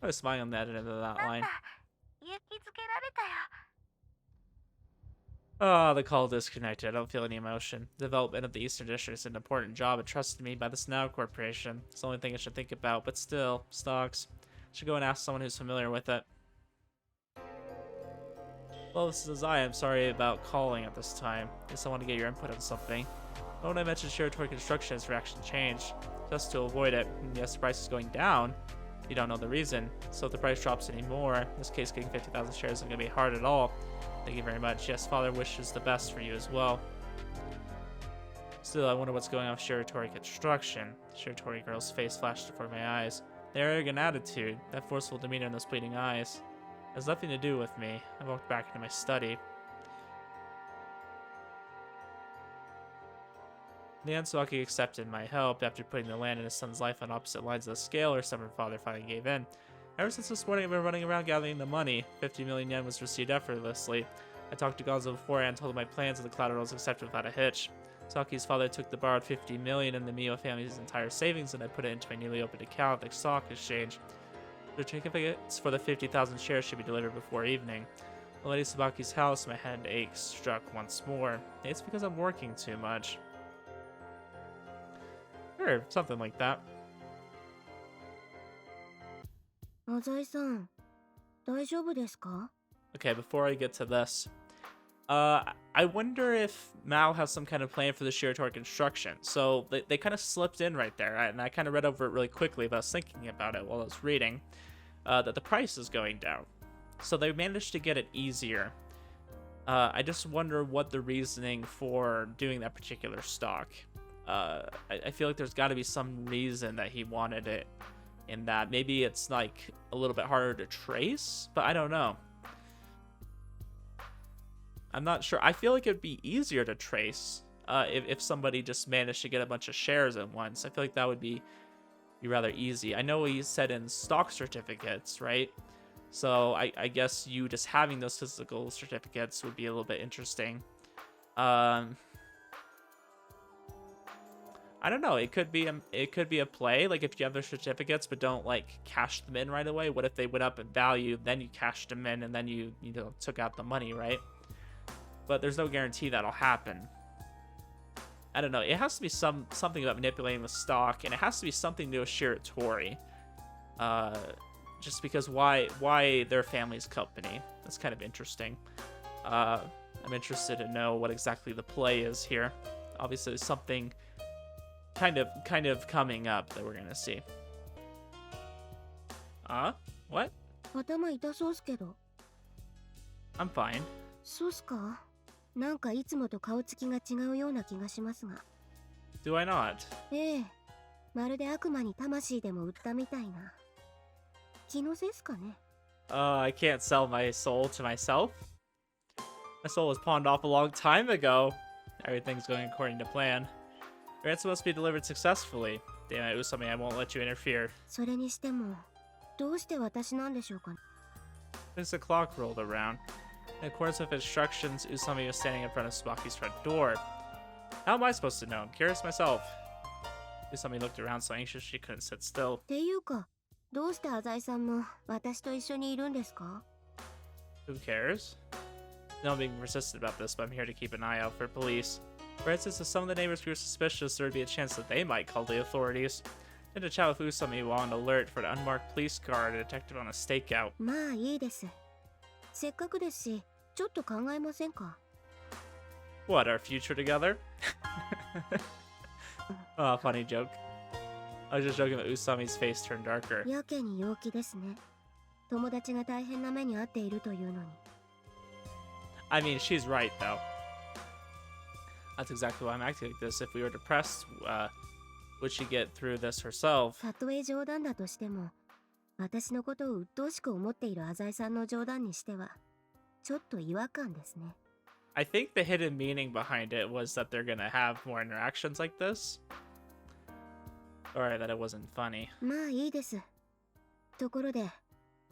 I was smiling on the end of that なん line. だ、勇気づけられたよ。 Oh, the call disconnected. I don't feel any emotion. Development of the Eastern District is an important job entrusted to me by the Snow Corporation. It's the only thing I should think about, but still, stocks. I should go and ask someone who's familiar with it. Well, this is I. I'm sorry about calling at this time. Guess I want to get your input on something. But when I mentioned Shiratori Construction, his reaction changed. Just to avoid it. And yes, the price is going down. You don't know the reason. So if the price drops anymore, in this case, getting 50,000 shares isn't going to be hard at all. Thank you very much. Yes, Father wishes the best for you as well. Still, I wonder what's going on with Shiratori Construction. The Shiratori girl's face flashed before my eyes. Their arrogant attitude, that forceful demeanor, and those pleading eyes, has nothing to do with me. I walked back into my study. In the end, Tsubaki accepted my help after putting the land and his son's life on opposite lines of the scale. Her stubborn father finally gave in. Ever since this morning, I've been running around gathering the money. 50 million yen was received effortlessly. I talked to Gonzo beforehand, told him my plans, and the collateral was accepted without a hitch. Saki's father took the borrowed 50 million and the Mio family's entire savings, and I put it into my newly opened account at the stock exchange. The certificates for the 50,000 shares should be delivered before evening. The Lady Tsubaki's house, my head ache struck once more. It's because I'm working too much. Sure, something like that. 浅井さん、大丈夫ですか? Okay, before I get to this, I wonder if Maou has some kind of plan for the Shiratori construction. So they kind of slipped in right there, and I kind of read over it really quickly, but I was thinking about it while I was reading, that the price is going down. So they managed to get it easier. I just wonder what the reasoning for doing that particular stock. I feel like there's got to be some reason that he wanted it in that. Maybe it's like a little bit harder to trace, but I don't know. I'm not sure. I feel like it'd be easier to trace if somebody just managed to get a bunch of shares at once. I feel like that would be rather easy. I know he said in stock certificates, right? So I guess you just having those physical certificates would be a little bit interesting. I don't know. It could be a play. Like if you have their certificates but don't like cash them in right away. What if they went up in value, then you cashed them in, and then you took out the money, right? But there's no guarantee that'll happen. I don't know. It has to be something about manipulating the stock, and it has to be something to do with Shiratori. Just because why their family's company? That's kind of interesting. I'm interested to know what exactly the play is here. Obviously, there's something kind of coming up that we're gonna see. What? 頭痛そうっすけど。 I'm fine. そうっすか? なんかいつもと顔つきが違うような気がしますが。 Do I not? ええ、まるで悪魔に魂でも売ったみたいな。気のせいっすかね? I can't sell my soul to myself. My soul was pawned off a long time ago. Everything's going according to plan. Ransom must be delivered successfully. Damn it, Usami, I won't let you interfere. それにしても、どうして私なんでしょうか? As the clock rolled around, in accordance with instructions, Usami was standing in front of Tsubaki's front door. How am I supposed to know? I'm curious myself. Usami looked around so anxious she couldn't sit still. っていうか、どうして浅井さんも私と一緒にいるんですか? Who cares? No, I'm being persistent about this, but I'm here to keep an eye out for police. For instance, if some of the neighbors grew suspicious, there would be a chance that they might call the authorities. And to chat with Usami while on alert for an unmarked police car detected on a stakeout. まあいいです。せっかくですし、ちょっと考えませんか? What, our future together? Oh, funny joke. I was just joking, but Usami's face turned darker. やけに陽気ですね。友達が大変な目に遭っているというのに。 I mean, she's right, though. That's exactly why I'm acting like this. If we were depressed, would she get through this herself? たとえ冗談だとしても、私のことを鬱陶しく思っている浅井さんの冗談にしては、ちょっと違和感ですね。I think the hidden meaning behind it was that they're gonna have more interactions like this. Or that it wasn't funny. まあいいです。ところで、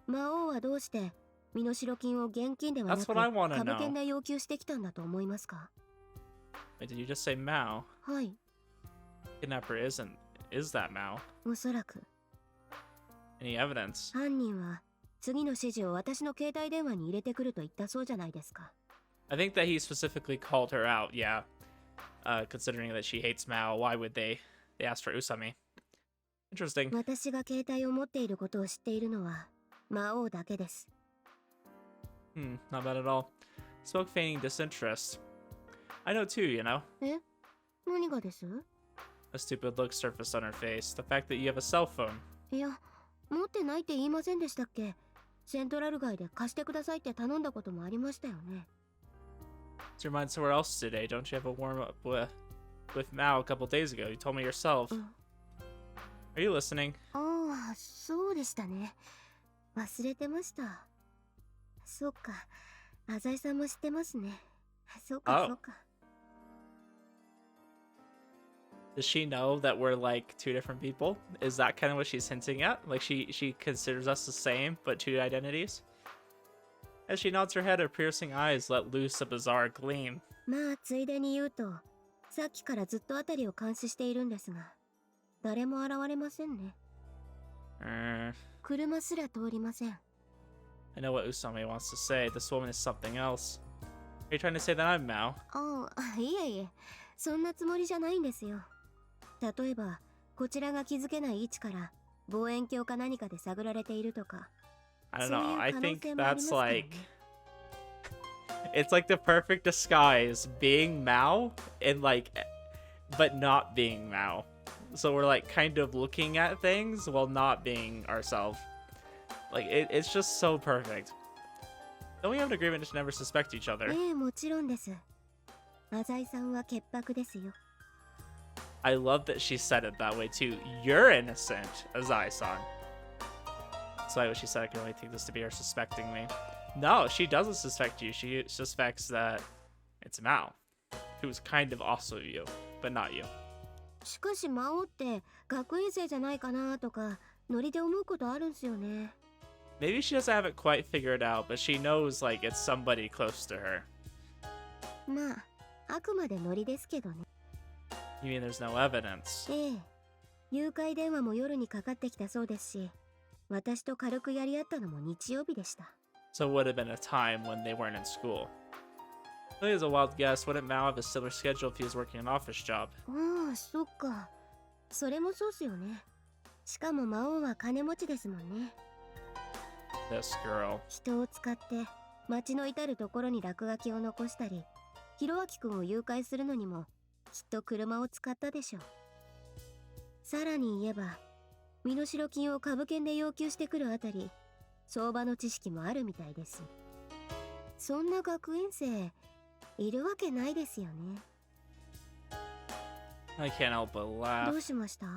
魔王はどうして身代金を現金ではな That's く what I wanna 株券 know. で要求してきたんだと思いますか？ Wait, did you just say Maou? はい、 Kidnapper is that Maou? おそらく Any evidence? 犯人は次の指示を私の携帯電話に入れてくると言ったそうじゃないですか。 I think that he specifically called her out, yeah. Considering that she hates Maou, why would they asked for Usami? Interesting. 私が携帯を持っていることを知っているのは魔王だけです。Not bad at all. Spoke feigning disinterest. I know too, you know. え、何がです？ A stupid look surfaced on her face. The fact that you have a cell phone. いや、持ってないって言いませんでしたっけ？セントラル街で貸してくださいって頼んだこともありましたよね。Let's remind somewhere else today. Don't you have a warm up with Maou a couple days ago? You told me yourself. Are you listening? ああ、そうでしたね。忘れてました。そっか、浅井さんも知ってますね。そっか、そっか。Does she know that we're like two different people? Is that kind of what she's hinting at? Like she considers us the same, but two identities? As she nods her head, her piercing eyes let loose a bizarre gleam. まあ、ついでに言うと、さっきからずっとあたりを監視しているんですが、誰も現れませんね。車すら通りません。I know what Usami wants to say. This woman is something else. Are you trying to say that I'm Maou? ああ、いえいえ、そんなつもりじゃないんですよ。例えば、こちらが気づけない位置から望遠鏡か何かで探られているとか。I don't know. I think that's like... It's like the perfect disguise, being Maou and like... but not being Maou. So we're like kind of looking at things while not being ourselves. Like it's just so perfect. Don't we have an agreement to never suspect each other? ええ、もちろんです。浅井さんは潔白ですよ。I love that she said it that way too. You're innocent, Azai-san. Despite what she said, I can only take this to be her suspecting me. No, she doesn't suspect you. She suspects that it's Maou, who's kind of also you, but not you. しかし魔王って学園生じゃないかなとかノリで思うことあるんすよね。Maybe she doesn't have it quite figured out, but she knows like it's somebody close to her. まあ、あくまでノリですけどね。You mean there's no evidence? ええ、誘拐電話も夜にかかってきたそうですし、私と軽くやり合ったのも日曜日でした。So it would have been a time when they weren't in school. Really, as a wild guess, wouldn't Mao have a similar schedule if he was working an office job? ああ、そっか。それもそうっすよね。しかも魔王は金持ちですもんね。This girl. 人を使って街の至るところに落書きを残したり、ひろあきくんを誘拐するのにもきっと車を使ったでしょう。さらに言えば、身代金を株券で要求してくるあたり、相場の知識もあるみたいです。そんな学園生いるわけないですよね。I can't help but laugh. どうしました？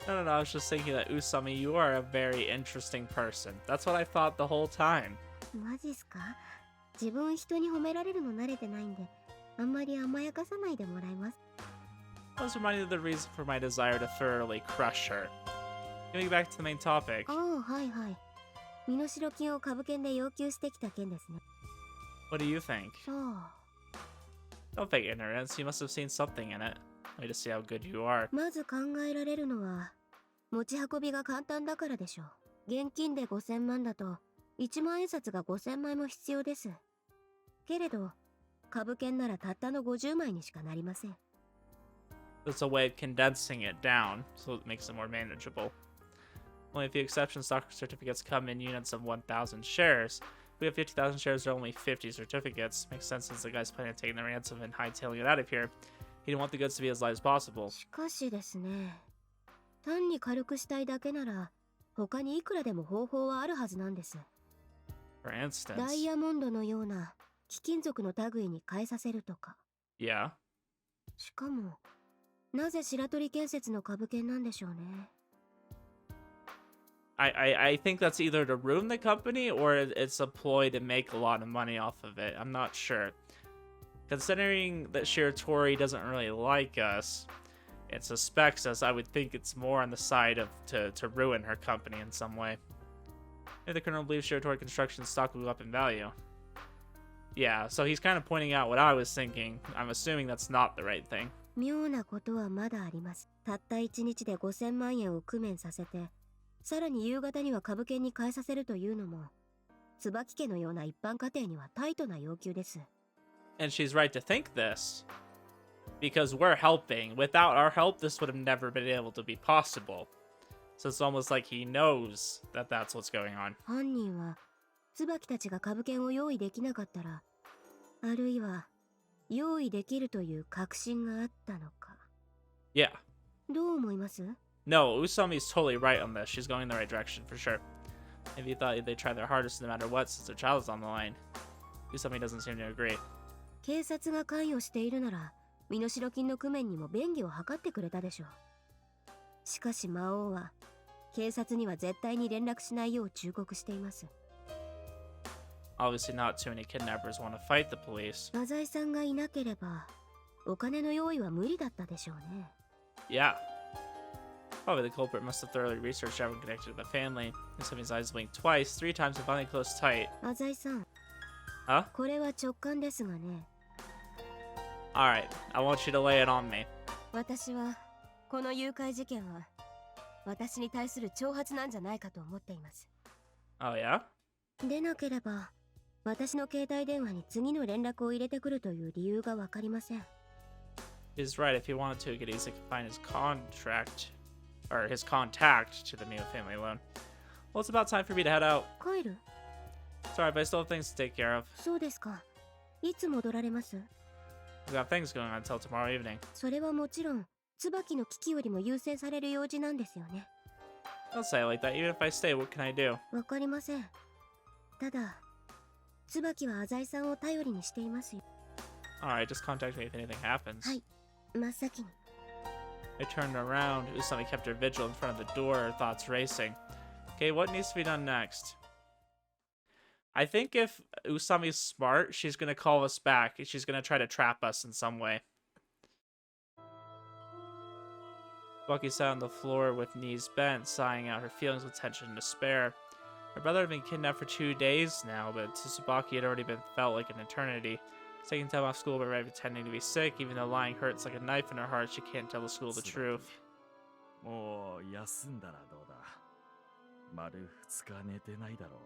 No, I was just thinking that Usami, you are a very interesting person. That's what I thought the whole time. マジっすか？自分人に褒められるの慣れてないんで、あんまり甘やかさないでもらいます。I was reminded of the reason for my desire to thoroughly crush her. Getting back to the main topic. ああ、はいはい。身代金を株券で要求してきた件ですね。What do you think? そう。 Don't fake ignorance. You must have seen something in it. Way to see how good you are. まず考えられるのは、持ち運びが簡単だからでしょう。現金で5000万だと、1万円札が5000枚も必要です。けれど、株券ならたったの50枚にしかなりません。It's a way of condensing it down, so it makes it more manageable. Only a few exceptions, stock certificates come in units of 1,000 shares. If we have 50,000 shares, there are only 50 certificates. Makes sense since the guy's planning on taking the ransom and hightailing it out of here. He didn't want the goods to be as light as possible. しかしですね、単に軽くしたいだけなら、他にいくらでも方法はあるはずなんです。 For ダイ instance. ヤモンドのような貴金属の類に変えさせるとか。 Yeah. しかもなぜ白鳥建設の株券なんでしょうね。 I think that's either to ruin the company or it's a ploy to make a lot of money off of it. I'm not sure. Considering that Shiratori doesn't really like us and suspects us, I would think it's more on the side of to ruin her company in some way. Maybe the colonel believes Shiratori Construction's stock will go up in value. Yeah, so he's kind of pointing out what I was thinking. I'm assuming that's not the right thing. 妙なことはまだあります。たった1日で5000万円を工面させて、さらに夕方には株券に変えさせるというのも、椿家のような一般家庭にはタイトな要求です。 And she's right to think this. Because we're helping. Without our help, this would have never been able to be possible. So it's almost like he knows that that's what's going on. 犯人は椿たちが株券を用意できなかったら、あるいは用意できるという確信があったのか。 Yeah. どう思います？ No, Usami's totally right on this. She's going in the right direction for sure. Maybe you thought they'd try their hardest no matter what since their child is on the line. Usami doesn't seem to agree. 警察が関与しているなら、身代金の工面にも便宜を図ってくれたでしょう。しかし魔王は警察には絶対に連絡しないよう忠告しています。 Obviously not too many kidnappers want to fight the police. マザイさんがいなければ、お金の用意は無理だったでしょうね。 Yeah. Probably the culprit must have thoroughly researched everyone connected to the family. Usami's eyes blinked twice, 3 times, and finally closed tight. マザイさん。Huh? これは直感ですがね。 Alright, I want you to lay it on me. 私はこの誘拐事件は私に対する挑発なんじゃないかと思っています。 Oh, yeah? でなければ私の携帯電話に次の連絡を入れてくるという理由がわかりません。 He's right. If he wanted to, he could easily confine his contract, or his contact to the Maou family alone. Well, it's about time for me to head out. 帰る？ Sorry, but I still have things to take care of. そうですか。いつ戻られます？ We've got things going on until tomorrow evening. それはもちろん椿の危機よりも優先される用事なんですよね。 Don't say it like that. Even if I stay, what can I do? わかりません。ただ椿は浅井さんを頼りにしていますよ。 Alright, just contact me if anything happens. はい、真っ先に。 I turned around. Usami kept her vigil in front of the door, her thoughts racing. Okay, what needs to be done next? I think if Usami's smart, she's gonna call us back. She's gonna try to trap us in some way. Tsubaki sat on the floor with knees bent, sighing out her feelings with tension and despair. Her brother had been kidnapped for 2 days now, but to Tsubaki it had already been felt like an eternity. She's taking time off school but pretending to be sick, even though lying hurts like a knife in her heart, she can't tell the school the truth. もう休んだらどうだ。丸2日寝てないだろう。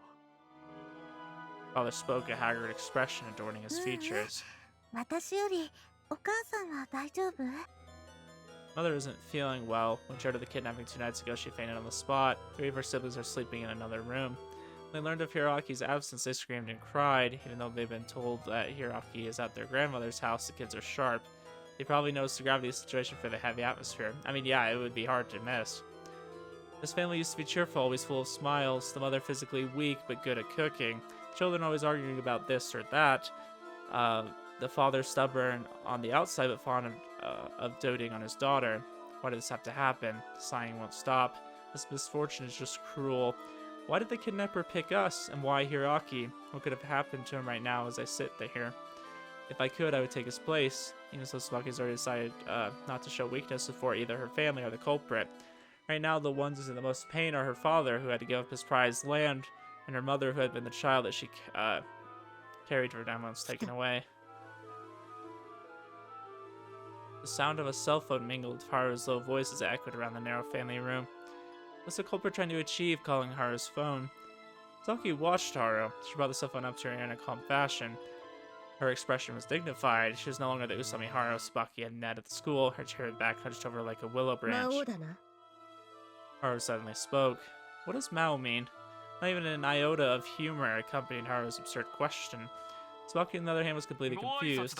Father spoke, a haggard expression adorning his features. 私よりお母さんは大丈夫？ Mother isn't feeling well. When she heard of the kidnapping 2 nights ago, she fainted on the spot. 3 of her siblings are sleeping in another room. When they learned of Hiraki's absence, they screamed and cried. Even though they've been told that Hiraki is at their grandmother's house, the kids are sharp. They probably noticed the gravity of the situation for the heavy atmosphere. I mean, yeah, it would be hard to miss. This family used to be cheerful, always full of smiles. The mother physically weak, but good at cooking. Children always arguing about this or that. The father stubborn on the outside, but fond of doting on his daughter. Why did this have to happen? Sighing won't stop. This misfortune is just cruel. Why did the kidnapper pick us, and why Hiraki? What could have happened to him right now as I sit here? If I could, I would take his place. Even so, Tsubaki's already decided not to show weakness before either her family or the culprit. Right now, the ones in the most pain are her father, who had to give up his prized land, and her mother, who had been the child that she carried for 9 months taken away. The sound of a cell phone mingled with Haru's low voice as it echoed around the narrow family room. What's the culprit trying to achieve, calling Haru's phone? Tsubaki watched Haru. She brought the cell phone up to her in a calm fashion. Her expression was dignified. She was no longer the Usami Haru Tsubaki had met at the school, her chair back hunched over like a willow branch. Haru suddenly spoke. What does Maou mean? Not even an iota of humor accompanied Haru's absurd question. Tsubaki, on the other hand, was completely confused.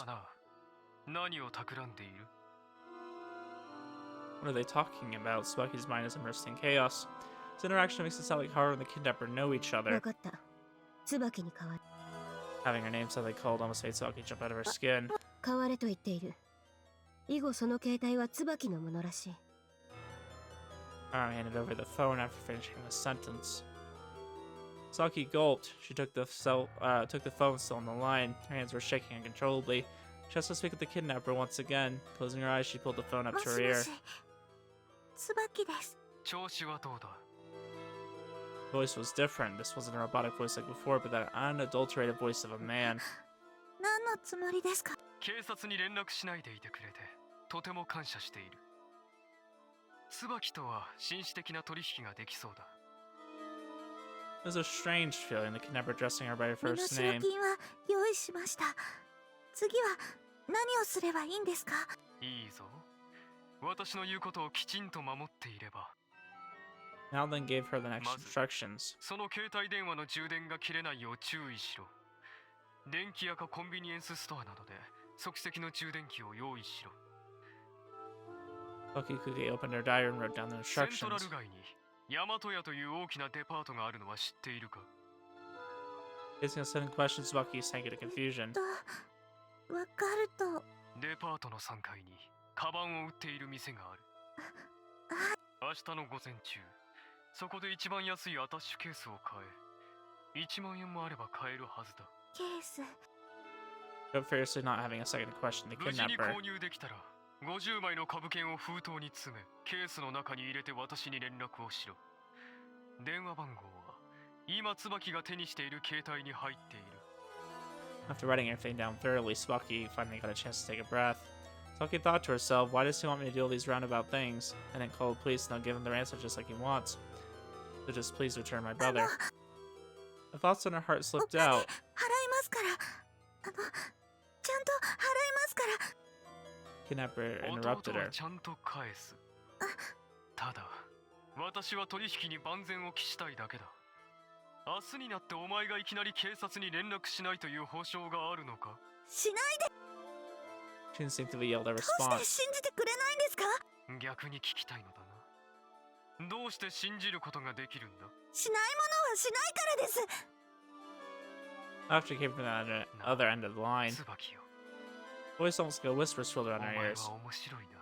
What are they talking about? Tsubaki's mind is immersed in chaos. This interaction makes it sound like Haru and the kidnapper know each わ other. かった。椿に変わる。 Having her name suddenly called almost made Tsubaki jump out of her skin. 変われと言っている。以後その携帯は椿のものらしい。 Haru handed over the phone after finishing the sentence. Tsubaki gulped. She took the phone still on the line. Her hands were shaking uncontrollably. She has to speak with the kidnapper once again. Closing her eyes, she pulled the phone up も to し her も ear. し、椿です。調子はどうだ？ The voice was different. This wasn't a robotic voice like before, but that unadulterated voice of a man. 何のつもりですか？警察に連絡しないでいてくれてとても感謝している。椿とは紳士的な取引ができそうだ。 It was a strange feeling, the kidnapper addressing her by her 身 first 代 name. 金は用意しました。次は何をすればいいんですか？いいぞ。私の言うことをきちんと守っていれば。 Now then gave her the next まず instructions. その携帯電話の充電が切れないよう注意しろ。電気屋かコンビニエンスストアなどで即席の充電器を用意しろ。 Tsubaki opened her diary and wrote down the セントラ instructions. ル街に大和屋という大きなデパートがあるのは知っているか？ Facing a sudden question, Tsubaki sank into confusion. わかると。デパートの3階にカバンを売っている店がある。明日の午前中、そこで一番安いアタッシュケースを買え。1万円もあれば買えるはずだ。ケース。 But fiercely not having a second to question the 無事に kidnapper. 購入できたら、50枚の株券を封筒に詰め、ケースの中に入れて私に連絡をしろ。電話番号は、今椿が手にしている携帯に入っている。 After writing everything down thoroughly, Tsubaki finally got a chance to take a breath. Tsubaki thought to herself, why does he want me to do all these roundabout things? And then call the police and they'll give him the ransom just like he wants. So just please return my brother. The thoughts in her heart お slipped 金払い out. ますから。ちゃんと払いますから。 Kidnapper 弟 interrupted は her. ちゃんと返す。ただ、私は取引に万全を期したいだけだ。明日になってお前がいきなり警察に連絡しないという保証があるのか？しないで。 She instinctively yelled a どうして response. 信じてくれないんですか？逆に聞きたいのだな。どうして信じることができるんだ？しないものはしないからです。 After she came from the other end of the line, 椿よ。 voice almost like a whisper swirled お around 前 her は ears. 面白いな。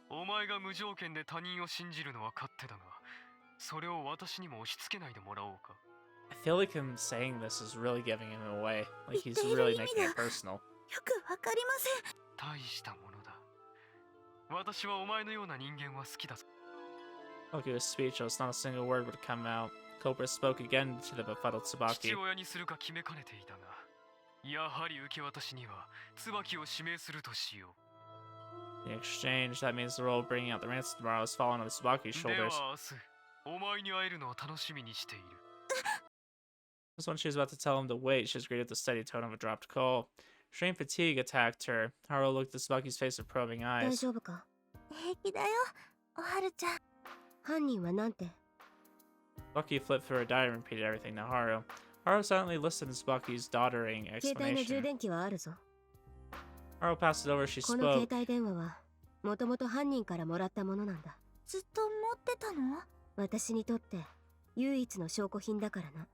お前が無条件で他人を信じるのは勝手だが、それを私にも押し付けないでもらおうか。 I feel like him saying this is really giving him away. Like he's really making it personal. よくわかりません。大したものだ。私はお前のような人間は好きだぞ。 Tsubaki was speechless. Not a single word would come out. Culprit spoke again to the befuddled 父 Tsubaki. 親にするか決めかねていたが、やはり受け渡しには椿を指名するとしよ In exchange, that means the role of bringing out the ransom tomorrow is falling on Tsubaki's う。で shoulders. は明日、お前に会えるのを楽しみにしている。 Just when she was about to tell him to wait, she was greeted with the steady tone of a dropped call. Extreme fatigue attacked her. Haru looked at Tsubaki's face with probing 大 eyes. 丈夫か？平気だよ、おはるちゃん。犯人はなんて？ Tsubaki flipped through her diary and repeated everything to Haru. Haru silently listened to Tsubaki's doddering 携帯の充 explanation. 電器はあるぞ。 Haru passed it over as she この携 spoke. 帯電話はもともと犯人からもらったものなんだ。ずっと持ってたの？私にとって唯一の証拠品だからな。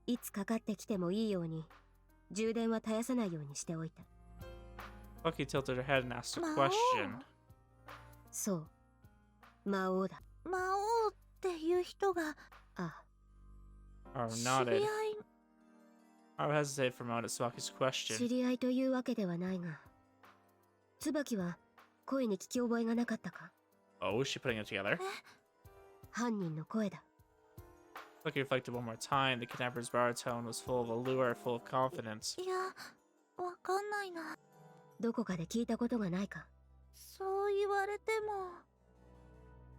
いつかかってきてもいいように充電は絶やさないようにしておいた。 Tsubaki tilted her head and asked a Maou. question. そう、魔王だ。魔王っていう人がああ、 Haru 知り nodded. 合い。 Haru hesitated for a moment at Tsubaki's 知 question. り合いというわけではないが、椿は声に聞き覚えがなかったか？ Oh, is she putting it together? 犯人の声だ。 Tsubaki reflected one more time. The kidnapper's baritone was full of allure, full of confidence. いや、わかんないな。どこかで聞いたことがないか？そう言われても。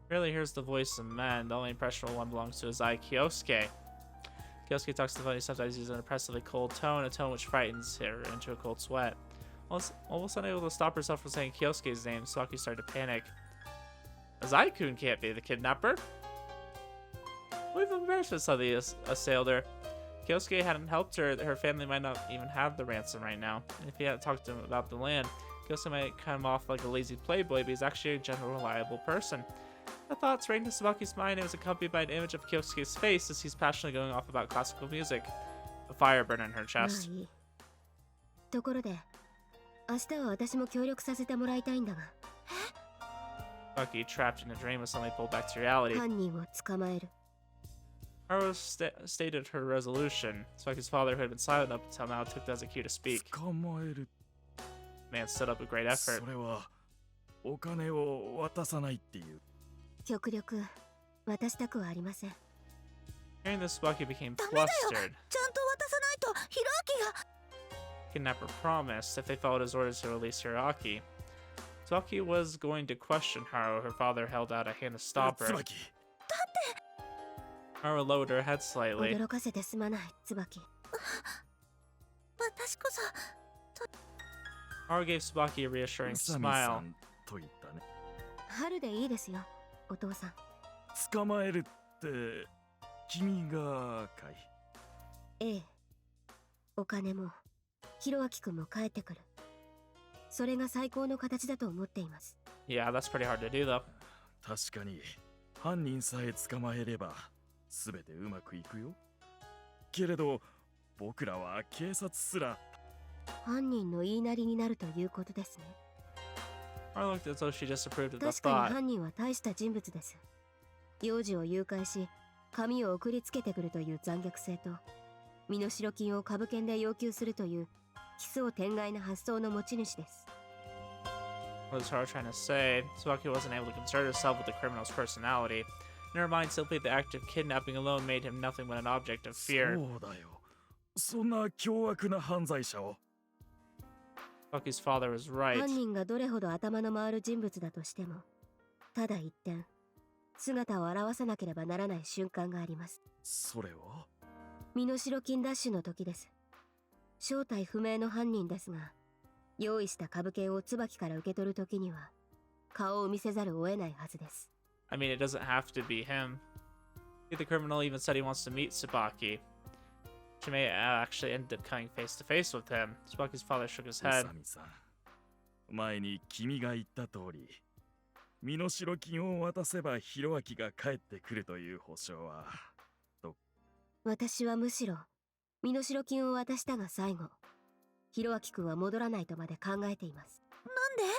Rarely hears the voice of men. The only impressionable one belongs to his eye, Kyousuke. Kyousuke talks to the funny, sometimes uses an oppressively cold tone, a tone which frightens her into a cold sweat. Almost unable to stop herself from saying Kyosuke's name, Tsubaki started to panic. Azai-kun can't be the kidnapper. A wave of embarrassment suddenly assailed her. If Kyousuke hadn't helped her, her family might not even have the ransom right now. And if he hadn't talked to him about the land, Kyousuke might come off like a lazy playboy, but he's actually a general reliable person. The thoughts rang in Tsubaki's mind and was accompanied by an image of Kyousuke's face as he's passionately going off about classical music. A fire burned in her まあ chest. いい。ところで、明日は私も協力させてもらいたいんだが、 Tsubaki, trapped in a dream, was suddenly pulled back to reality. 犯人を捕まえる。 Haru stated her resolution. Tsubaki's father, who had been silent up until now, took that as a cue to speak. 捕まえる。 Man stood up with great effort. それはお金を渡さないっていう。極力渡したくはありません。 Hearing this, Tsubaki became ダメだよ。 flustered. ちゃんと渡さないとヒロアキが。 Kidnapper promised if they followed his orders to release Hiroaki. Tsubaki was going to question Haru. Her father held out a hand to stop her. 椿。 Haru lowered her head slightly. 驚かせてすまない、椿。私こそ Haru gave Tsubaki a reassuring 宇佐美さ smile. んと言ったね。春でいいですよ、お父さん。捕まえるって君がかい。ええ。お金も、ひろあきくんも帰ってくる。それが最高の形だと思っています。 Yeah, that's pretty hard to do, though. 確かに犯人さえ捕まえれば全てうまくいくよ。けれど僕らは警察すら。犯人の言いなりになるということですね。 Haru looked as though she disapproved of the 確かに thought. 犯人は大した人物です。幼児を誘拐し、紙を送りつけてくるという残虐性と、身代金を株券で要求するという奇想天外な発想の持ち主です。 What was Haru trying to say? Tsubaki wasn't able to concern herself with the criminal's personality. In her mind, simply the act of kidnapping alone made him nothing but an object of そ fear. うだよ。そんな凶悪な犯罪者を。 Tsubaki's father was right. 犯人がどれほど頭の回る人物だとしても、ただ一点、姿を現さなければならない瞬間があります。それは身代金ダッシュの時です。正体不明の犯人ですが、用意した株券を椿から受け取る時には、顔を見せざるを得ないはずです。I mean, it doesn't have to be him. The criminal even said he wants to meet Tsubaki. She may actually end up coming face to face with him. Tsubaki's father shook his 宇 head. 佐美さん。前に君が言った通り、身代金を渡せばヒロアキが帰ってくるという保証は。私はむしろ、身代金を渡したが最後、ひろあきくんは戻らないとまで考えています。なんで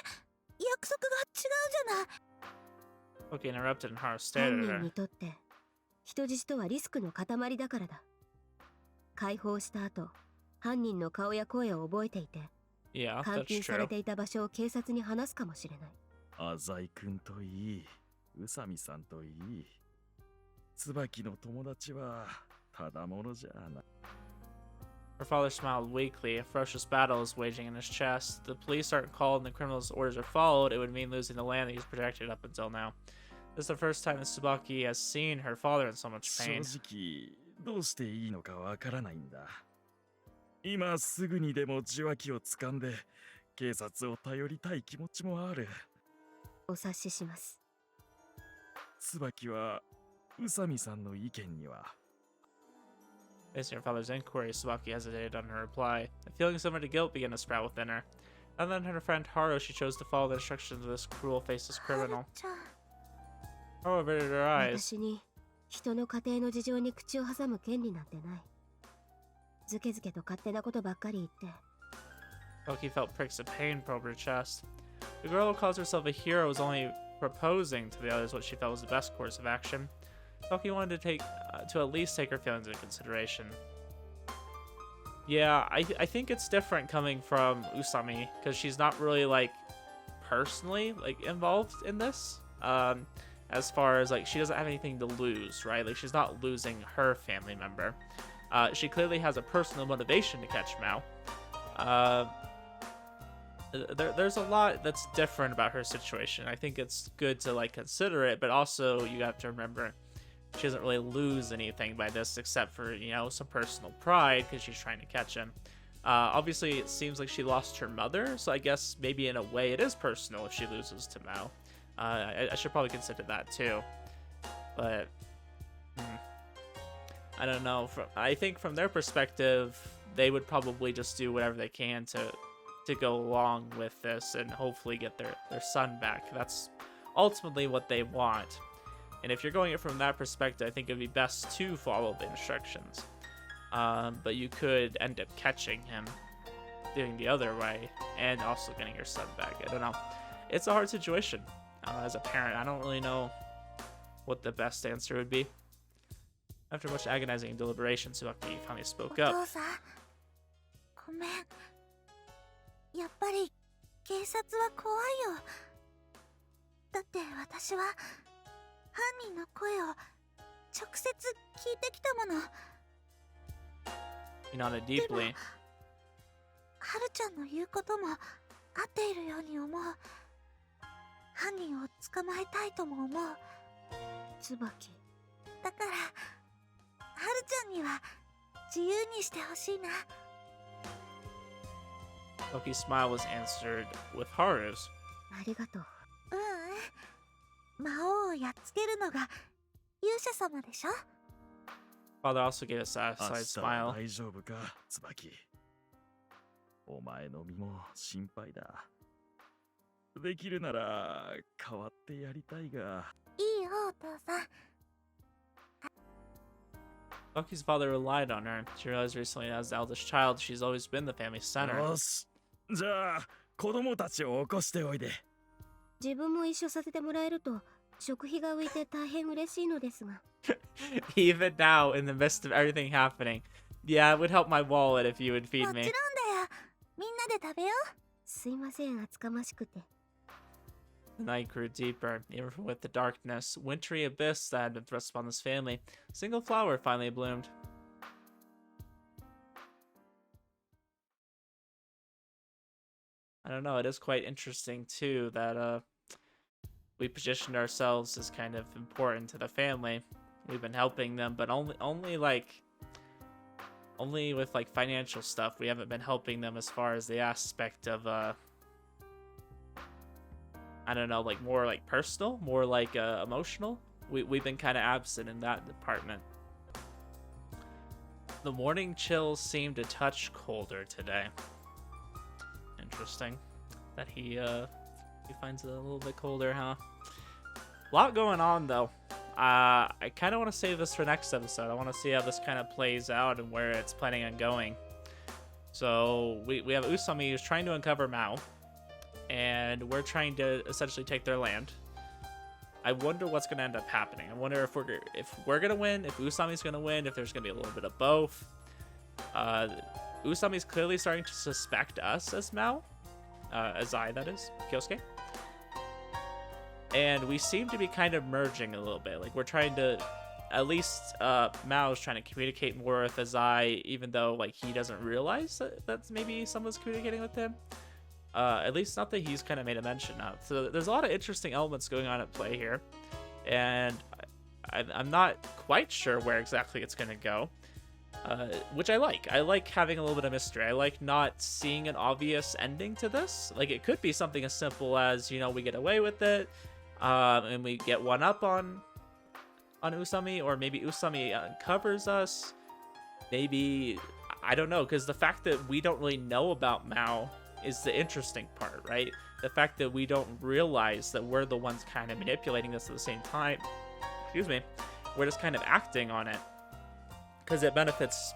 約束が違うじゃない。 Tsubaki interrupted and Haru stared 犯 at 人 her. にとって人質とはリスクの塊だからだ。解放した後、犯人の顔や声を覚えていて、 Yeah, 監 that's 禁され true. ていた場所を警察に話すかもしれない。浅井君といい、宇佐美さんといい、椿の友達はただものじゃな。 Her father smiled weakly. A ferocious battle is waging in his chest. If the police aren't called and the criminal's orders are followed, it would mean losing the land that he's protected up until now. This is the first time that Tsubaki has seen her father in so much 正 pain. 直どうしていいのかわからないんだ。今すぐにでも受話器を掴んで警察を頼りたい気持ちもある。お察しします。椿は宇佐美さんの意見には。 Facing her father's inquiry, Tsubaki hesitated on her reply. A feeling similar to guilt began to sprout within her. Other than her friend Haru, she chose to follow the instructions of this cruel, faceless はる criminal. ちゃん。 Haru averted her eyes. 私に人の家庭の事情に口を挟む権利なんてない。ずけずけと勝手なことばっかり言って。 Tsubaki felt pricks of pain probe her chest. The girl who calls herself a hero was only proposing to the others what she felt was the best course of action. Tsubaki wanted to at least take her feelings into consideration. Yeah, I think it's different coming from Usami because she's not really like personally like involved in this. As far as like she doesn't have anything to lose, right? Like she's not losing her family member. She clearly has a personal motivation to catch Maou. There's a lot that's different about her situation. I think it's good to like consider it, but also you have to remember she doesn't really lose anything by this except for, you know, some personal pride because she's trying to catch him. Obviously, it seems like she lost her mother, so I guess maybe in a way it is personal if she loses to Maou. I should probably consider that too. But I don't know. I think from their perspective, they would probably just do whatever they can to go along with this and hopefully get their son back. That's ultimately what they want. And if you're going it from that perspective, I think it would be best to follow the instructions. But you could end up catching him doing the other way and also getting your son back. I don't know. It's a hard situation as a parent. I don't really know what the best answer would be. After much agonizing deliberation, Tsubaki finally spoke お up. 父さん、ごめん。やっぱり警察は怖いよ。だって私は犯人の声を直接聞いてきたもの。He nodded deeply. はるちゃんの言うことも合っているように思う。犯人を捕まえたいとも思う。椿。だからはるちゃんには自由にしてほしいな。 Loki's smile was answered with Haru's. ありがとう。魔王をやっつけるのが勇者様でしょ。 Father also gave a satisfied 明日は smile. 大丈夫か、椿。お前の身も心配だ。できるなら代わってやりたいが。いいよお父さん。 Loki's father relied on her. She realized recently as the eldest child, she's always been the family center. よし。じゃあ子供たちを起こしておいで。自分も一緒させてもらえると食費が浮いて大変嬉しいのですが。Even now, in the midst of everything happening, yeah, it would help my wallet if you would も feed ちろんだ me. よ。みんなで食べよう。すいません、厚かましくて。 The night grew deeper, even with the darkness, wintry abyss that had been thrust upon this family. A single flower finally bloomed. I don't know, it is quite interesting too that we positioned ourselves as kind of important to the family. We've been helping them, but only with like financial stuff. We haven't been helping them as far as the aspect of I don't know, like more like personal, more like emotional. We've been kind of absent in that department. The morning chills seemed a touch colder today. Interesting that he finds it a little bit colder, huh? A lot going on though. I kind of want to save this for next episode. I want to see how this kind of plays out and where it's planning on going. So we have Usami who's trying to uncover Maou, and we're trying to essentially take their land. I wonder what's going to end up happening. I wonder if we're going to win, if Usami's going to win, if there's going to be a little bit of both. Usami's clearly starting to suspect us as Maou, as that is, Kyousuke. And we seem to be kind of merging a little bit. Like we're trying to, at least Mao's trying to communicate more with Azai, even though like he doesn't realize that maybe someone's communicating with him. At least not that he's kind of made a mention of. So there's a lot of interesting elements going on at play here, and I'm not quite sure where exactly it's going to go, which I like. I like having a little bit of mystery. I like not seeing an obvious ending to this. Like it could be something as simple as, you know, we get away with it, and we get one up on Usami, or maybe Usami uncovers us. Maybe, I don't know, because the fact that we don't really know about Maou is the interesting part, right? The fact that we don't realize that we're the ones kind of manipulating this at the same time. Excuse me. We're just kind of acting on it because it benefits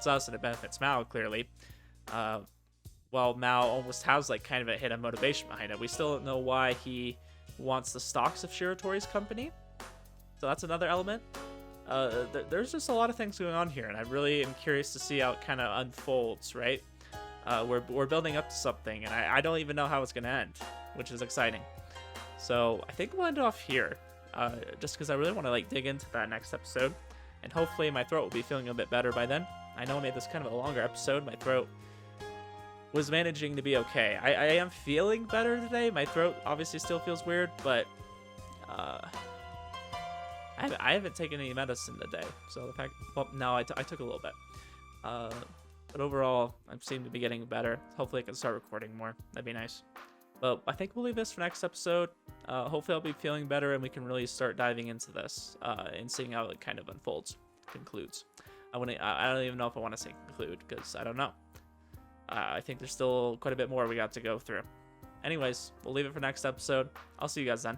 us and it benefits Maou clearly. Well, Maou almost has like kind of a hidden motivation behind it. We still don't know why he wants the stocks of Shiratori's company. So that's another element. There's just a lot of things going on here, and I really am curious to see how it kind of unfolds, right? We're building up to something, and I don't even know how it's going to end, which is exciting. So I think we'll end off here, just because I really want to like dig into that next episode, and hopefully my throat will be feeling a bit better by then. I know I made this kind of a longer episode. My throat was managing to be okay. I am feeling better today. My throat obviously still feels weird, but I haven't taken any medicine today. So the fact, well, no, I took a little bit. But overall, I seem to be getting better. Hopefully I can start recording more. That'd be nice. But I think we'll leave this for next episode. Hopefully I'll be feeling better and we can really start diving into this and seeing how it kind of unfolds, concludes. I don't even know if I want to say conclude, because I don't know. I think there's still quite a bit more we got to go through. Anyways, we'll leave it for next episode. I'll see you guys then.